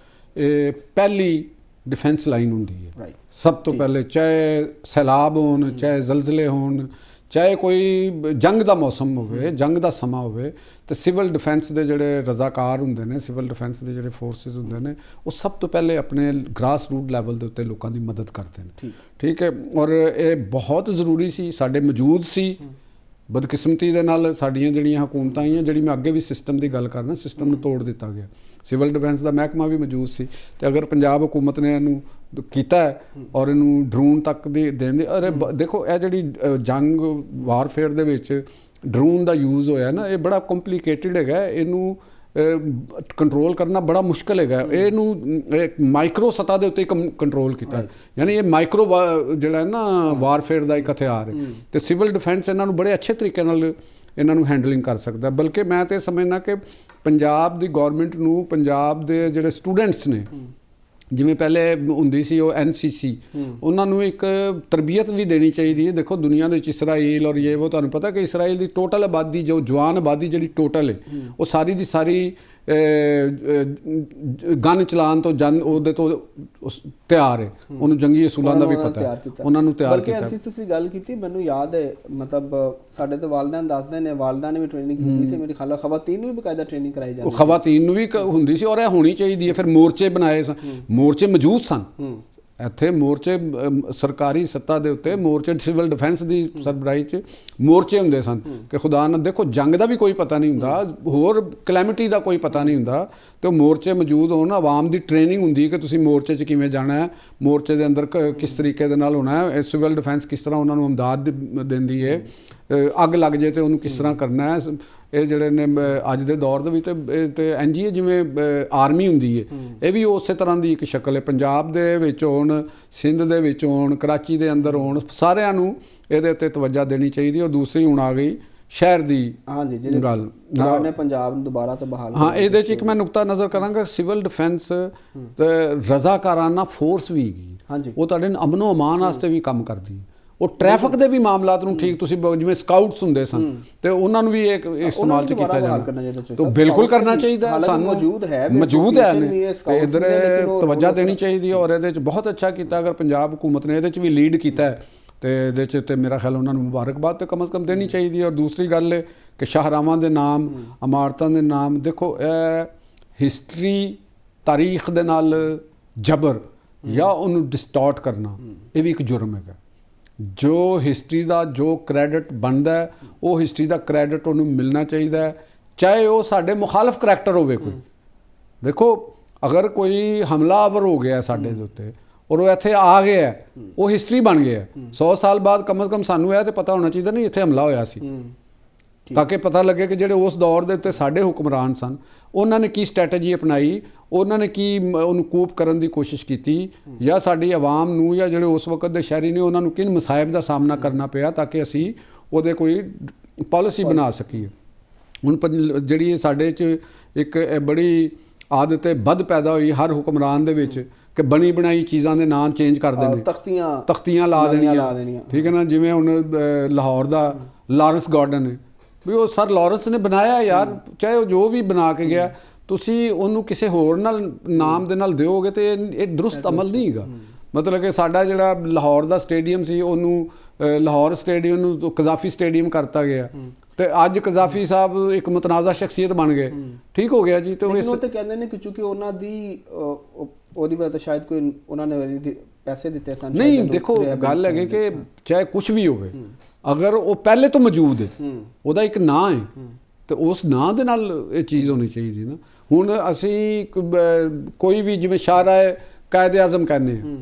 ਇਹ ਪਹਿਲੀ ਡਿਫੈਂਸ ਲਾਈਨ ਹੁੰਦੀ ਹੈ। ਸਭ ਤੋਂ ਪਹਿਲੇ, ਚਾਹੇ ਸੈਲਾਬ ਹੋਣ, ਚਾਹੇ ਜ਼ਲਜ਼ਲੇ ਹੋਣ, ਚਾਹੇ ਕੋਈ ਜੰਗ ਦਾ ਮੌਸਮ ਹੋਵੇ, ਜੰਗ ਦਾ ਸਮਾਂ ਹੋਵੇ, ਤੇ ਸਿਵਲ ਡਿਫੈਂਸ ਦੇ ਜਿਹੜੇ ਰਜ਼ਾਕਾਰ ਹੁੰਦੇ ਨੇ, ਸਿਵਲ ਡਿਫੈਂਸ ਦੇ ਜਿਹੜੇ ਫੋਰਸਿਸ ਹੁੰਦੇ ਨੇ, ਉਹ ਸਭ ਤੋਂ ਪਹਿਲੇ ਆਪਣੇ ਗ੍ਰਾਸ ਰੂਟ ਲੈਵਲ ਦੇ ਉੱਤੇ ਲੋਕਾਂ ਦੀ ਮਦਦ ਕਰਦੇ ਨੇ। ਠੀਕ ਹੈ, ਔਰ ਇਹ ਬਹੁਤ ਜ਼ਰੂਰੀ ਸੀ, ਸਾਡੇ ਮੌਜੂਦ ਸੀ। ਬਦਕਿਸਮਤੀ ਦੇ ਨਾਲ ਸਾਡੀਆਂ ਜਿਹੜੀਆਂ ਹਕੂਮਤਾਂ ਆਈਆਂ, ਜਿਹੜੀ ਮੈਂ ਅੱਗੇ ਵੀ ਸਿਸਟਮ ਦੀ ਗੱਲ ਕਰਨਾ, ਸਿਸਟਮ ਨੂੰ ਤੋੜ ਦਿੱਤਾ ਗਿਆ। ਸਿਵਲ ਡਿਫੈਂਸ ਦਾ ਮਹਿਕਮਾ ਵੀ ਮੌਜੂਦ ਸੀ, ਤੇ ਅਗਰ ਪੰਜਾਬ ਹੁਕੂਮਤ ਨੇ ਇਹਨੂੰ ਕੀਤਾ ਹੈ ਔਰ ਇਹਨੂੰ ਡਰੋਨ ਤੱਕ ਦੀ ਦੇਣ ਦੇ, ਅਰੇ ਦੇਖੋ, ਇਹ ਜਿਹੜੀ ਜੰਗ ਵਾਰਫੇਅਰ ਦੇ ਵਿੱਚ ਡਰੋਨ ਦਾ ਯੂਜ਼ ਹੋਇਆ ਨਾ, ਇਹ ਬੜਾ ਕੰਪਲਿਕੇਟਿਡ ਹੈਗਾ। ਇਹਨੂੰ ਕੰਟਰੋਲ ਕਰਨਾ ਬੜਾ ਮੁਸ਼ਕਲ ਹੈਗਾ। ਇਹਨੂੰ ਮਾਈਕਰੋ ਸਤਹ ਦੇ ਉੱਤੇ ਕੰਟਰੋਲ ਕੀਤਾ, ਯਾਨੀ ਇਹ ਮਾਈਕਰੋ ਜਿਹੜਾ ਹੈ ਨਾ ਵਾਰਫੇਅਰ ਦਾ ਇੱਕ ਹਥਿਆਰ ਹੈ, ਤੇ ਸਿਵਲ ਡਿਫੈਂਸ ਇਹਨਾਂ ਨੂੰ ਬੜੇ ਅੱਛੇ ਤਰੀਕੇ ਨਾਲ ਇਹਨਾਂ ਨੂੰ ਹੈਂਡਲਿੰਗ ਕਰ ਸਕਦਾ। ਬਲਕਿ ਮੈਂ ਤਾਂ ਸਮਝਦਾ ਕਿ ਪੰਜਾਬ ਦੀ ਗੌਰਮੈਂਟ ਨੂੰ ਪੰਜਾਬ ਦੇ ਜਿਹੜੇ ਸਟੂਡੈਂਟਸ ਨੇ, ਜਿਵੇਂ ਪਹਿਲੇ ਹੁੰਦੀ ਸੀ ਉਹ NCC, ਉਹਨਾਂ ਨੂੰ ਇੱਕ ਤਰਬੀਅਤ ਵੀ ਦੇਣੀ ਚਾਹੀਦੀ ਹੈ। ਦੇਖੋ, ਦੁਨੀਆ ਦੇ ਵਿੱਚ ਇਸਰਾਈਲ ਔਰ ਉਹ ਤੁਹਾਨੂੰ ਪਤਾ ਕਿ ਇਸਰਾਈਲ ਦੀ ਟੋਟਲ ਆਬਾਦੀ, ਜੋ ਜਵਾਨ ਆਬਾਦੀ ਜਿਹੜੀ ਟੋਟਲ ਹੈ, ਉਹ ਸਾਰੀ ਦੀ ਸਾਰੀ ਗਨ ਚਲਾਉਣ ਤੋਂ ਉਹਦੇ ਤੋਂ ਤਿਆਰ ਹੈ। ਉਹਨੂੰ ਜੰਗੀ ਅਸੂਲਾਂ ਦਾ ਵੀ ਪਤਾ ਹੈ, ਉਹਨਾਂ ਨੂੰ ਤਿਆਰ ਕੀਤਾ। ਬਲਕਿ ਤੁਸੀਂ ਗੱਲ ਕੀਤੀ, ਮੈਨੂੰ ਯਾਦ ਹੈ, ਮਤਲਬ ਸਾਡੇ ਤੋਂ ਵਾਲਿਦਾਨ ਦੱਸਦੇ ਨੇ, ਵਾਲਿਦਾਂ ਨੇ ਵੀ ਟ੍ਰੇਨਿੰਗ ਕੀਤੀ ਸੀ। ਮੇਰੀ ਖਾਲਾ ਖਵਾਤੀਨ ਨੂੰ ਵੀ ਬਕਾਇਦਾ ਟ੍ਰੇਨਿੰਗ ਕਰਾਈ ਜਾਂਦੀ ਸੀ। ਖਵਾਤੀਨ ਨੂੰ ਵੀ ਹੁੰਦੀ ਸੀ, ਔਰ ਇਹ ਹੋਣੀ ਚਾਹੀਦੀ ਹੈ। ਫਿਰ ਮੋਰਚੇ ਬਣਾਏ, ਮੋਰਚੇ ਮੌਜੂਦ ਸਨ ਇੱਥੇ, ਮੋਰਚੇ ਸਰਕਾਰੀ ਸੱਤਾ ਦੇ ਉੱਤੇ, ਮੋਰਚੇ ਸਿਵਲ ਡਿਫੈਂਸ ਦੀ ਸਰਬਰਾਹੀ 'ਚ ਮੋਰਚੇ ਹੁੰਦੇ ਸਨ ਕਿ ਖੁਦਾ ਨਾ ਦੇਖੋ, ਜੰਗ ਦਾ ਵੀ ਕੋਈ ਪਤਾ ਨਹੀਂ ਹੁੰਦਾ, ਹੋਰ ਕਲੈਮਿਟੀ ਦਾ ਕੋਈ ਪਤਾ ਨਹੀਂ ਹੁੰਦਾ, ਤੇ ਉਹ ਮੋਰਚੇ ਮੌਜੂਦ ਹੋਣ। ਆਵਾਮ ਦੀ ਟ੍ਰੇਨਿੰਗ ਹੁੰਦੀ ਕਿ ਤੁਸੀਂ ਮੋਰਚੇ 'ਚ ਕਿਵੇਂ ਜਾਣਾ ਹੈ, ਮੋਰਚੇ ਦੇ ਅੰਦਰ ਕਿਸ ਤਰੀਕੇ ਦੇ ਨਾਲ ਹੋਣਾ ਹੈ, ਸਿਵਲ ਡਿਫੈਂਸ ਕਿਸ ਤਰ੍ਹਾਂ ਉਹਨਾਂ ਨੂੰ ਇਮਦਾਦ ਦਿੰਦੀ ਹੈ, ਅੱਗ ਲੱਗ ਜਾਏ ਤੇ ਉਹਨੂੰ ਕਿਸ ਤਰ੍ਹਾਂ ਕਰਨਾ ਹੈ। ਇਹ ਜਿਹੜੇ ਨੇ ਅੱਜ ਦੇ ਦੌਰ ਦੇ ਵਿੱਚ ਤੇ NGO ਜਿਵੇਂ ਆਰਮੀ ਹੁੰਦੀ ਹੈ, ਇਹ ਵੀ ਉਸੇ ਤਰ੍ਹਾਂ ਦੀ ਇੱਕ ਸ਼ਕਲ ਹੈ। ਪੰਜਾਬ ਦੇ ਵਿੱਚ ਹੋਣ, ਸਿੰਧ ਦੇ ਵਿੱਚ ਹੋਣ, ਕਰਾਚੀ ਦੇ ਅੰਦਰ ਹੋਣ, ਸਾਰਿਆਂ ਨੂੰ ਇਹਦੇ ਉੱਤੇ ਤਵੱਜਾ ਦੇਣੀ ਚਾਹੀਦੀ। ਔਰ ਦੂਸਰੀ ਹੁਣ ਆ ਗਈ ਸ਼ਹਿਰ ਦੀ ਗੱਲ, ਨੇ ਪੰਜਾਬ ਨੂੰ ਦੁਬਾਰਾ ਤੋਂ ਬਹਾਲ। ਹਾਂ, ਇਹਦੇ 'ਚ ਇੱਕ ਮੈਂ ਨੁਕਤਾ ਨਜ਼ਰ ਕਰਾਂਗਾ, ਸਿਵਲ ਡਿਫੈਂਸ ਤੇ ਰਜ਼ਾਕਾਰਾਨਾ ਫੋਰਸ ਵੀ ਹੈਗੀ, ਉਹ ਤੁਹਾਡੇ ਅਮਨੋ ਅਮਾਨ ਵਾਸਤੇ ਵੀ ਕੰਮ ਕਰਦੀ ਹੈ। ਉਹ ਟ੍ਰੈਫਿਕ ਦੇ ਵੀ ਮਾਮਲਾਤ ਨੂੰ ਠੀਕ, ਤੁਸੀਂ ਜਿਵੇਂ ਸਕਾਊਟਸ ਹੁੰਦੇ ਸਨ, ਤੇ ਉਹਨਾਂ ਨੂੰ ਵੀ ਇੱਕ ਇਸਤੇਮਾਲ 'ਚ ਕੀਤਾ ਜਾਣਾ, ਤਾਂ ਬਿਲਕੁਲ ਕਰਨਾ ਚਾਹੀਦਾ। ਸਾਨੂੰ ਮੌਜੂਦ ਹੈ, ਤੇ ਇੱਧਰ ਤਵੱਜਾ ਦੇਣੀ ਚਾਹੀਦੀ ਹੈ। ਔਰ ਇਹਦੇ 'ਚ ਬਹੁਤ ਅੱਛਾ ਕੀਤਾ ਅਗਰ ਪੰਜਾਬ ਹੁਕੂਮਤ ਨੇ ਇਹਦੇ 'ਚ ਵੀ ਲੀਡ ਕੀਤਾ, ਤੇ ਇਹਦੇ 'ਚ ਤੇ ਮੇਰਾ ਖਿਆਲ ਉਹਨਾਂ ਨੂੰ ਮੁਬਾਰਕਬਾਦ ਤੇ ਕਮ ਅਜ਼ ਕਮ ਦੇਣੀ ਚਾਹੀਦੀ ਹੈ। ਔਰ ਦੂਸਰੀ ਗੱਲ ਹੈ ਕਿ ਸ਼ਾਹਰਾਵਾਂ ਦੇ ਨਾਮ, ਇਮਾਰਤਾਂ ਦੇ ਨਾਮ, ਦੇਖੋ, ਇਹ ਹਿਸਟਰੀ, ਤਾਰੀਖ ਦੇ ਨਾਲ ਜਬਰ ਜਾਂ ਉਹਨੂੰ ਡਿਸਟੋਰਟ ਕਰਨਾ, ਇਹ ਵੀ ਇੱਕ ਜੁਰਮ ਹੈਗਾ। ਜੋ ਹਿਸਟਰੀ ਦਾ ਜੋ ਕ੍ਰੈਡਿਟ ਬਣਦਾ, ਉਹ ਹਿਸਟਰੀ ਦਾ ਕ੍ਰੈਡਿਟ ਉਹਨੂੰ ਮਿਲਣਾ ਚਾਹੀਦਾ, ਚਾਹੇ ਉਹ ਸਾਡੇ ਮੁਖਾਲਫ ਕਰੈਕਟਰ ਹੋਵੇ ਕੋਈ। ਦੇਖੋ, ਅਗਰ ਕੋਈ ਹਮਲਾਵਰ ਹੋ ਗਿਆ ਸਾਡੇ ਦੇ ਉੱਤੇ ਔਰ ਉਹ ਇੱਥੇ ਆ ਗਿਆ, ਉਹ ਹਿਸਟਰੀ ਬਣ ਗਿਆ, 100 ਸਾਲ ਬਾਅਦ ਕਮ ਅਜ਼ ਕਮ ਸਾਨੂੰ ਇਹ ਤਾਂ ਪਤਾ ਹੋਣਾ ਚਾਹੀਦਾ ਨਹੀਂ ਇੱਥੇ ਹਮਲਾ ਹੋਇਆ ਸੀ, ਤਾਂ ਕਿ ਪਤਾ ਲੱਗੇ ਕਿ ਜਿਹੜੇ ਉਸ ਦੌਰ ਦੇ ਉੱਤੇ ਸਾਡੇ ਹੁਕਮਰਾਨ ਸਨ, ਉਹਨਾਂ ਨੇ ਕੀ ਸਟ੍ਰੈਟਜੀ ਅਪਣਾਈ, ਉਹਨਾਂ ਨੇ ਕੀ ਉਹਨੂੰ ਕੂਪ ਕਰਨ ਦੀ ਕੋਸ਼ਿਸ਼ ਕੀਤੀ, ਜਾਂ ਸਾਡੀ ਆਵਾਮ ਨੂੰ ਜਾਂ ਜਿਹੜੇ ਉਸ ਵਕਤ ਦੇ ਸ਼ਹਿਰੀ ਨੇ ਉਹਨਾਂ ਨੂੰ ਕਿਨ ਮਸਾਇਬ ਦਾ ਸਾਹਮਣਾ ਕਰਨਾ ਪਿਆ, ਤਾਂ ਕਿ ਅਸੀਂ ਉਹਦੇ ਕੋਈ ਪਾਲਿਸੀ ਬਣਾ ਸਕੀਏ। ਹੁਣ ਜਿਹੜੀ ਸਾਡੇ 'ਚ ਇੱਕ ਬੜੀ ਆਦਤ ਬਦ ਪੈਦਾ ਹੋਈ ਹਰ ਹੁਕਮਰਾਨ ਦੇ ਵਿੱਚ ਕਿ ਬਣੀ ਬਣਾਈ ਚੀਜ਼ਾਂ ਦੇ ਨਾਮ ਚੇਂਜ ਕਰ ਦੇਣੇ, ਤਖਤੀਆਂ ਲਾ ਦੇਣੀਆਂ, ਠੀਕ ਹੈ ਨਾ। ਜਿਵੇਂ ਹੁਣ ਲਾਹੌਰ ਦਾ ਲਾਰੈਂਸ ਗਾਰਡਨ ਹੈ, ਵੀ ਉਹ ਸਰ ਲਾਰੈਂਸ ਨੇ ਬਣਾਇਆ ਯਾਰ, ਚਾਹੇ ਉਹ ਜੋ ਵੀ ਬਣਾ ਕੇ ਗਿਆ, ਤੁਸੀਂ ਉਹਨੂੰ ਕਿਸੇ ਹੋਰ ਨਾਲ ਨਾਮ ਦੇ ਨਾਲ ਦਿਓਗੇ ਤੇ ਇਹ ਦਰੁਸਤ ਅਮਲ ਨਹੀਂ ਹੈਗਾ। ਮਤਲਬ ਕਿ ਸਾਡਾ ਜਿਹੜਾ ਲਾਹੌਰ ਦਾ ਸਟੇਡੀਅਮ ਸੀ ਉਹਨੂੰ ਲਾਹੌਰ ਸਟੇਡੀਅਮ ਨੂੰ ਕਜ਼ਾਫੀ ਸਟੇਡੀਅਮ ਕਰਤਾ ਗਿਆ ਤੇ ਅੱਜ ਕਜ਼ਾਫੀ ਸਾਹਿਬ ਇੱਕ ਮੁਤਨਾਜ਼ਾ ਸ਼ਖਸੀਅਤ ਬਣ ਗਏ। ਠੀਕ ਹੋ ਗਿਆ ਜੀ। ਤੇ ਉਹ ਤੇ ਕਹਿੰਦੇ ਨੇ ਕਿ ਕਿਉਂਕਿ ਉਹਨਾਂ ਦੀ ਉਹਦੀ ਵਜ੍ਹਾ ਤੋਂ ਸ਼ਾਇਦ ਕੋਈ ਉਹਨਾਂ ਨੇ ਪੈਸੇ ਦਿੱਤੇ ਸਨ। ਨਹੀਂ ਦੇਖੋ ਗੱਲ ਹੈਗੀ ਕਿ ਚਾਹੇ ਕੁਝ ਵੀ ਹੋਵੇ, ਅਗਰ ਉਹ ਪਹਿਲੇ ਤੋਂ ਮੌਜੂਦ ਹੈ, ਉਹਦਾ ਇੱਕ ਨਾਂ ਹੈ ਤੇ ਉਸ ਨਾਂ ਦੇ ਨਾਲ ਇਹ ਚੀਜ਼ ਹੋਣੀ ਚਾਹੀਦੀ ਨਾ। ਹੁਣ ਅਸੀਂ ਕੋਈ ਵੀ ਜਿਵੇਂ ਸ਼ਾਹਰਾਹ ਕਾਇਦੇ ਆਜ਼ਮ ਕਹਿੰਦੇ ਹਾਂ,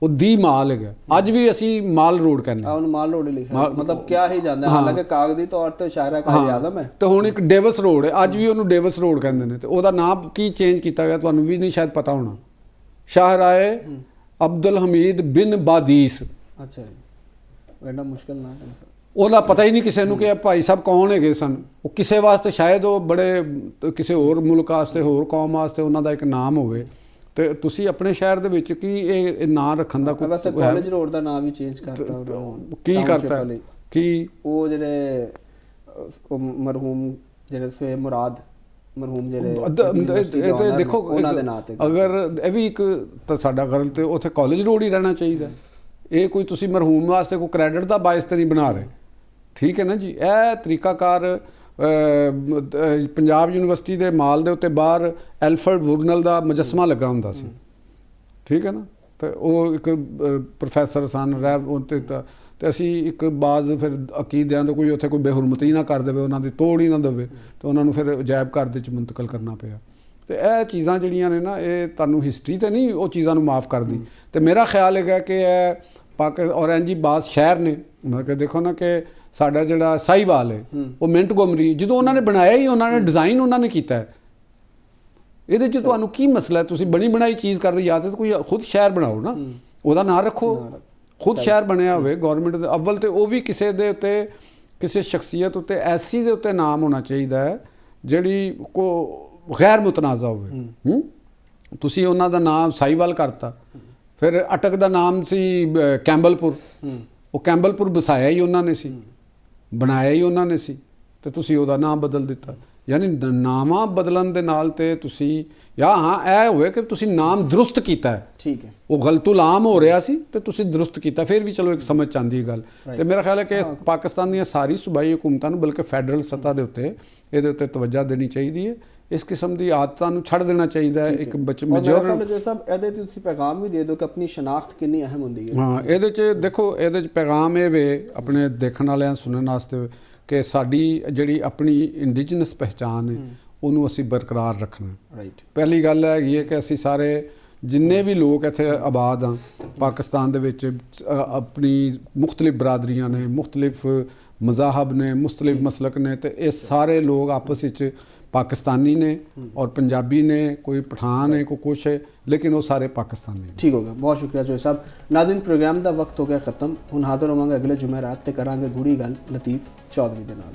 ਉਹ ਦੀ ਮਾਲ ਹੈਗਾ। ਅੱਜ ਵੀ ਅਸੀਂ ਮਾਲ ਰੋਡ ਕਹਿੰਦੇ ਹਾਂ। ਉਹਨੂੰ ਮਾਲ ਰੋਡ ਲਿਖਿਆ ਮਤਲਬ ਕਿਆ ਹੀ ਜਾਂਦਾ, ਹਾਲਾਂਕਿ ਕਾਗਜ਼ੀ ਤੌਰ ਤੇ ਸ਼ਾਹਰਾਹ ਕਾਇਦੇ ਆਜ਼ਮ ਹੈ। ਤੇ ਹੁਣ ਇੱਕ ਡੇਵਿਸ ਰੋਡ ਹੈ, ਅੱਜ ਵੀ ਉਹਨੂੰ ਡੇਵਿਸ ਰੋਡ ਕਹਿੰਦੇ ਨੇ। ਤੇ ਉਹਦਾ ਨਾਮ ਕੀ ਚੇਂਜ ਕੀਤਾ ਗਿਆ ਤੁਹਾਨੂੰ ਵੀ ਨਹੀਂ ਸ਼ਾਇਦ ਪਤਾ ਹੋਣਾ। ਸ਼ਾਹਰਾਹ ਅਬਦੁਲ ਹਮੀਦ ਬਿਨ ਬਾਦੀਸ। ਅੱਛਾ ਜੀ, ਐਡਾ ਮੁਸ਼ਕਿਲ ਨਾ ਉਹਦਾ ਪਤਾ ਹੀ ਨਹੀਂ ਕਿਸੇ ਨੂੰ ਕਿ ਭਾਈ ਸਾਹਿਬ ਕੌਣ ਹੈਗੇ ਸਨ। ਉਹ ਕਿਸੇ ਵਾਸਤੇ ਸ਼ਾਇਦ ਉਹ ਬੜੇ ਕਿਸੇ ਹੋਰ ਮੁਲਕ ਵਾਸਤੇ, ਹੋਰ ਕੌਮ ਵਾਸਤੇ ਉਹਨਾਂ ਦਾ ਇੱਕ ਨਾਮ ਹੋਵੇ। ਤੇ ਤੁਸੀਂ ਆਪਣੇ ਸ਼ਹਿਰ ਦੇ ਵਿੱਚ ਕੀ ਇਹ ਨਾਂ ਰੱਖਣ ਦਾ ਕੋਈ ਕਾਲਜ ਰੋਡ ਦਾ ਨਾਮ ਵੀ ਚੇਂਜ ਕਰਤਾ ਉਹਦਾ। ਕੀ ਕਰਤਾ ਕੀ ਉਹ ਜਿਹੜੇ ਮਰਹੂਮ ਜਿਹੜੇ ਸੋਏ ਮੁਰਾਦ ਮਰਹੂਮ ਜਿਹੜੇ ਦੇਖੋ ਉਹਨਾਂ ਦੇ ਨਾਂ ਤੇ ਅਗਰ ਇਹ ਵੀ ਇੱਕ ਤਾਂ ਸਾਡਾ ਗੱਲ ਤੇ ਉੱਥੇ ਕਾਲਜ ਰੋਡ ਹੀ ਰਹਿਣਾ ਚਾਹੀਦਾ। ਇਹ ਕੋਈ ਤੁਸੀਂ ਮਰਹੂਮ ਵਾਸਤੇ ਕੋਈ ਕ੍ਰੈਡਿਟ ਦਾ ਬਾਇਸ ਤੇ ਨਹੀਂ ਬਣਾ ਰਹੇ। ਠੀਕ ਹੈ ਨਾ ਜੀ। ਇਹ ਤਰੀਕਾਕਾਰ ਪੰਜਾਬ ਯੂਨੀਵਰਸਿਟੀ ਦੇ ਮਾਲ ਦੇ ਉੱਤੇ ਬਾਹਰ ਐਲਫਰਡ ਵੁਰਨਲ ਦਾ ਮੁਜੱਸਮਾ ਲੱਗਾ ਹੁੰਦਾ ਸੀ। ਠੀਕ ਹੈ ਨਾ। ਤੇ ਉਹ ਇੱਕ ਪ੍ਰੋਫੈਸਰ ਸਨ ਤੇ ਅਸੀਂ ਇੱਕ ਬਾਜ਼ ਫਿਰ ਅਕੀਦਿਆਂ ਦਾ ਕੋਈ ਉੱਥੇ ਕੋਈ ਬੇਹੁਰਮਤੀ ਨਾ ਕਰ ਦੇਵੇ, ਉਹਨਾਂ ਦੀ ਤੋੜ ਹੀ ਨਾ ਦੇਵੇ, ਤੇ ਉਹਨਾਂ ਨੂੰ ਫਿਰ ਅਜਾਇਬ ਘਰ ਦੇ ਵਿੱਚ ਮੁੰਤਕਲ ਕਰਨਾ ਪਿਆ। ਤੇ ਇਹ ਚੀਜ਼ਾਂ ਜਿਹੜੀਆਂ ਨੇ ਨਾ, ਇਹ ਤੁਹਾਨੂੰ ਹਿਸਟਰੀ ਤੇ ਨਹੀਂ ਉਹ ਚੀਜ਼ਾਂ ਨੂੰ ਮਾਫ ਕਰਦੀ। ਤੇ ਮੇਰਾ ਖਿਆਲ ਹੈਗਾ ਕਿ ਇਹ ਔਰ ਇੰਜੀ ਬਾਜ਼ ਸ਼ਹਿਰ ਨੇ। ਮੈਂ ਕਿ ਦੇਖੋ ਨਾ ਕਿ ਸਾਡਾ ਜਿਹੜਾ ਸਾਹੀਵਾਲ ਹੈ ਉਹ ਮਿੰਟਗੋਮਰੀ ਜਦੋਂ ਉਹਨਾਂ ਨੇ ਬਣਾਇਆ ਹੀ, ਉਹਨਾਂ ਨੇ ਡਿਜ਼ਾਈਨ ਉਹਨਾਂ ਨੇ ਕੀਤਾ। ਇਹਦੇ 'ਚ ਤੁਹਾਨੂੰ ਕੀ ਮਸਲਾ ਹੈ? ਤੁਸੀਂ ਬਣੀ ਬਣਾਈ ਚੀਜ਼ ਕਰਦੇ ਜਾਂ ਤਾਂ ਕੋਈ ਖੁਦ ਸ਼ਹਿਰ ਬਣਾਓ ਨਾ, ਉਹਦਾ ਨਾਂ ਰੱਖੋ, ਖੁਦ ਸ਼ਹਿਰ ਬਣਿਆ ਹੋਵੇ ਗੌਰਮੈਂਟ ਦੇ ਅੱਵਲ। ਤੇ ਉਹ ਵੀ ਕਿਸੇ ਦੇ ਉੱਤੇ ਕਿਸੇ ਸ਼ਖਸੀਅਤ ਉੱਤੇ ਐਸੀ ਦੇ ਉੱਤੇ ਨਾਮ ਹੋਣਾ ਚਾਹੀਦਾ ਹੈ ਜਿਹੜੀ ਗੈਰ ਮੁਤਨਾਜ਼ਾ ਹੋਵੇ। ਤੁਸੀਂ ਉਹਨਾਂ ਦਾ ਨਾਮ ਸਾਹੀਵਾਲ ਕਰਤਾ, ਫਿਰ ਅਟਕ ਦਾ ਨਾਮ ਸੀ ਕੈਂਬਲਪੁਰ। ਉਹ ਕੈਂਬਲਪੁਰ ਵਸਾਇਆ ਹੀ ਉਹਨਾਂ ਨੇ ਸੀ, ਬਣਾਇਆ ਹੀ ਉਹਨਾਂ ਨੇ ਸੀ, ਤੇ ਤੁਸੀਂ ਉਹਦਾ ਨਾਮ ਬਦਲ ਦਿੱਤਾ। ਯਾਨੀ ਨਾਮਾਂ ਬਦਲਣ ਦੇ ਨਾਲ ਤੇ ਤੁਸੀਂ ਜਾਂ ਇਹ ਹੋਵੇ ਕਿ ਤੁਸੀਂ ਨਾਮ ਦਰੁਸਤ ਕੀਤਾ ਹੈ। ਠੀਕ ਹੈ। ਉਹ ਗਲਤੁਲ ਆਮ ਹੋ ਰਿਹਾ ਸੀ ਤੇ ਤੁਸੀਂ ਦਰੁਸਤ ਕੀਤਾ, ਫਿਰ ਵੀ ਚਲੋ ਇੱਕ ਸਮਝ ਚਾਹੁੰਦੀ ਗੱਲ। ਤੇ ਮੇਰਾ ਖਿਆਲ ਹੈ ਕਿ ਪਾਕਿਸਤਾਨ ਦੀਆਂ ਸਾਰੀ ਸੂਬਾਈ ਹੁਕੂਮਤਾਂ ਨੂੰ ਬਲਕਿ ਫੈਡਰਲ ਸੱਤਾ ਦੇ ਉੱਤੇ ਇਹਦੇ ਉੱਤੇ ਤਵੱਜਾ ਦੇਣੀ ਚਾਹੀਦੀ ਹੈ। ਇਸ ਕਿਸਮ ਦੀ ਆਦਤਾਂ ਨੂੰ ਛੱਡ ਦੇਣਾ ਚਾਹੀਦਾ ਹੈ। ਇੱਕ ਮੇਜੋਰਿਟੀ ਸਾਹਿਬ ਇਹਦੇ ਤੇ ਤੁਸੀਂ ਪੈਗਾਮ ਵੀ ਦੇ ਦਿਓ ਕਿ ਆਪਣੀ ਸ਼ਨਾਖਤ ਕਿੰਨੀ ਅਹਿਮ ਹੁੰਦੀ ਹੈ। ਹਾਂ, ਇਹਦੇ 'ਚ ਦੇਖੋ, ਇਹਦੇ 'ਚ ਪੈਗਾਮ ਇਹ ਵੇ ਆਪਣੇ ਦੇਖਣ ਵਾਲਿਆਂ ਸੁਣਨ ਵਾਸਤੇ ਕਿ ਸਾਡੀ ਜਿਹੜੀ ਆਪਣੀ ਇੰਡੀਜਨਸ ਪਹਿਚਾਨ ਹੈ ਉਹਨੂੰ ਅਸੀਂ ਬਰਕਰਾਰ ਰੱਖਣਾ। ਰਾਈਟ। ਪਹਿਲੀ ਗੱਲ ਹੈਗੀ ਹੈ ਕਿ ਅਸੀਂ ਸਾਰੇ ਜਿੰਨੇ ਵੀ ਲੋਕ ਇੱਥੇ ਆਬਾਦ ਹਾਂ ਪਾਕਿਸਤਾਨ ਦੇ ਵਿੱਚ, ਆਪਣੀ ਮੁਖਤਲਿਫ ਬਰਾਦਰੀਆਂ ਨੇ, ਮੁਖਤਲਿਫ ਮਜ਼ਾਹਬ ਨੇ, ਮੁਖਤਲਿਫ ਮਸਲਕ ਨੇ, ਤੇ ਇਹ ਸਾਰੇ ਲੋਕ ਆਪਸ ਵਿੱਚ ਪਾਕਿस्तानी ने और पंजाबी ने, कोई पठान है, कोई कुछ है, लेकिन वो सारे पाकिस्तानी ने। ठीक हो गया, बहुत शुक्रिया जोई साहब। नाज़रीन, प्रोग्राम का वक्त हो गया ख़त्म। हुण हाज़र होवांगे अगले जुमेरात ते करांगे गूढ़ी गल लतीफ़ चौधरी दे नाल।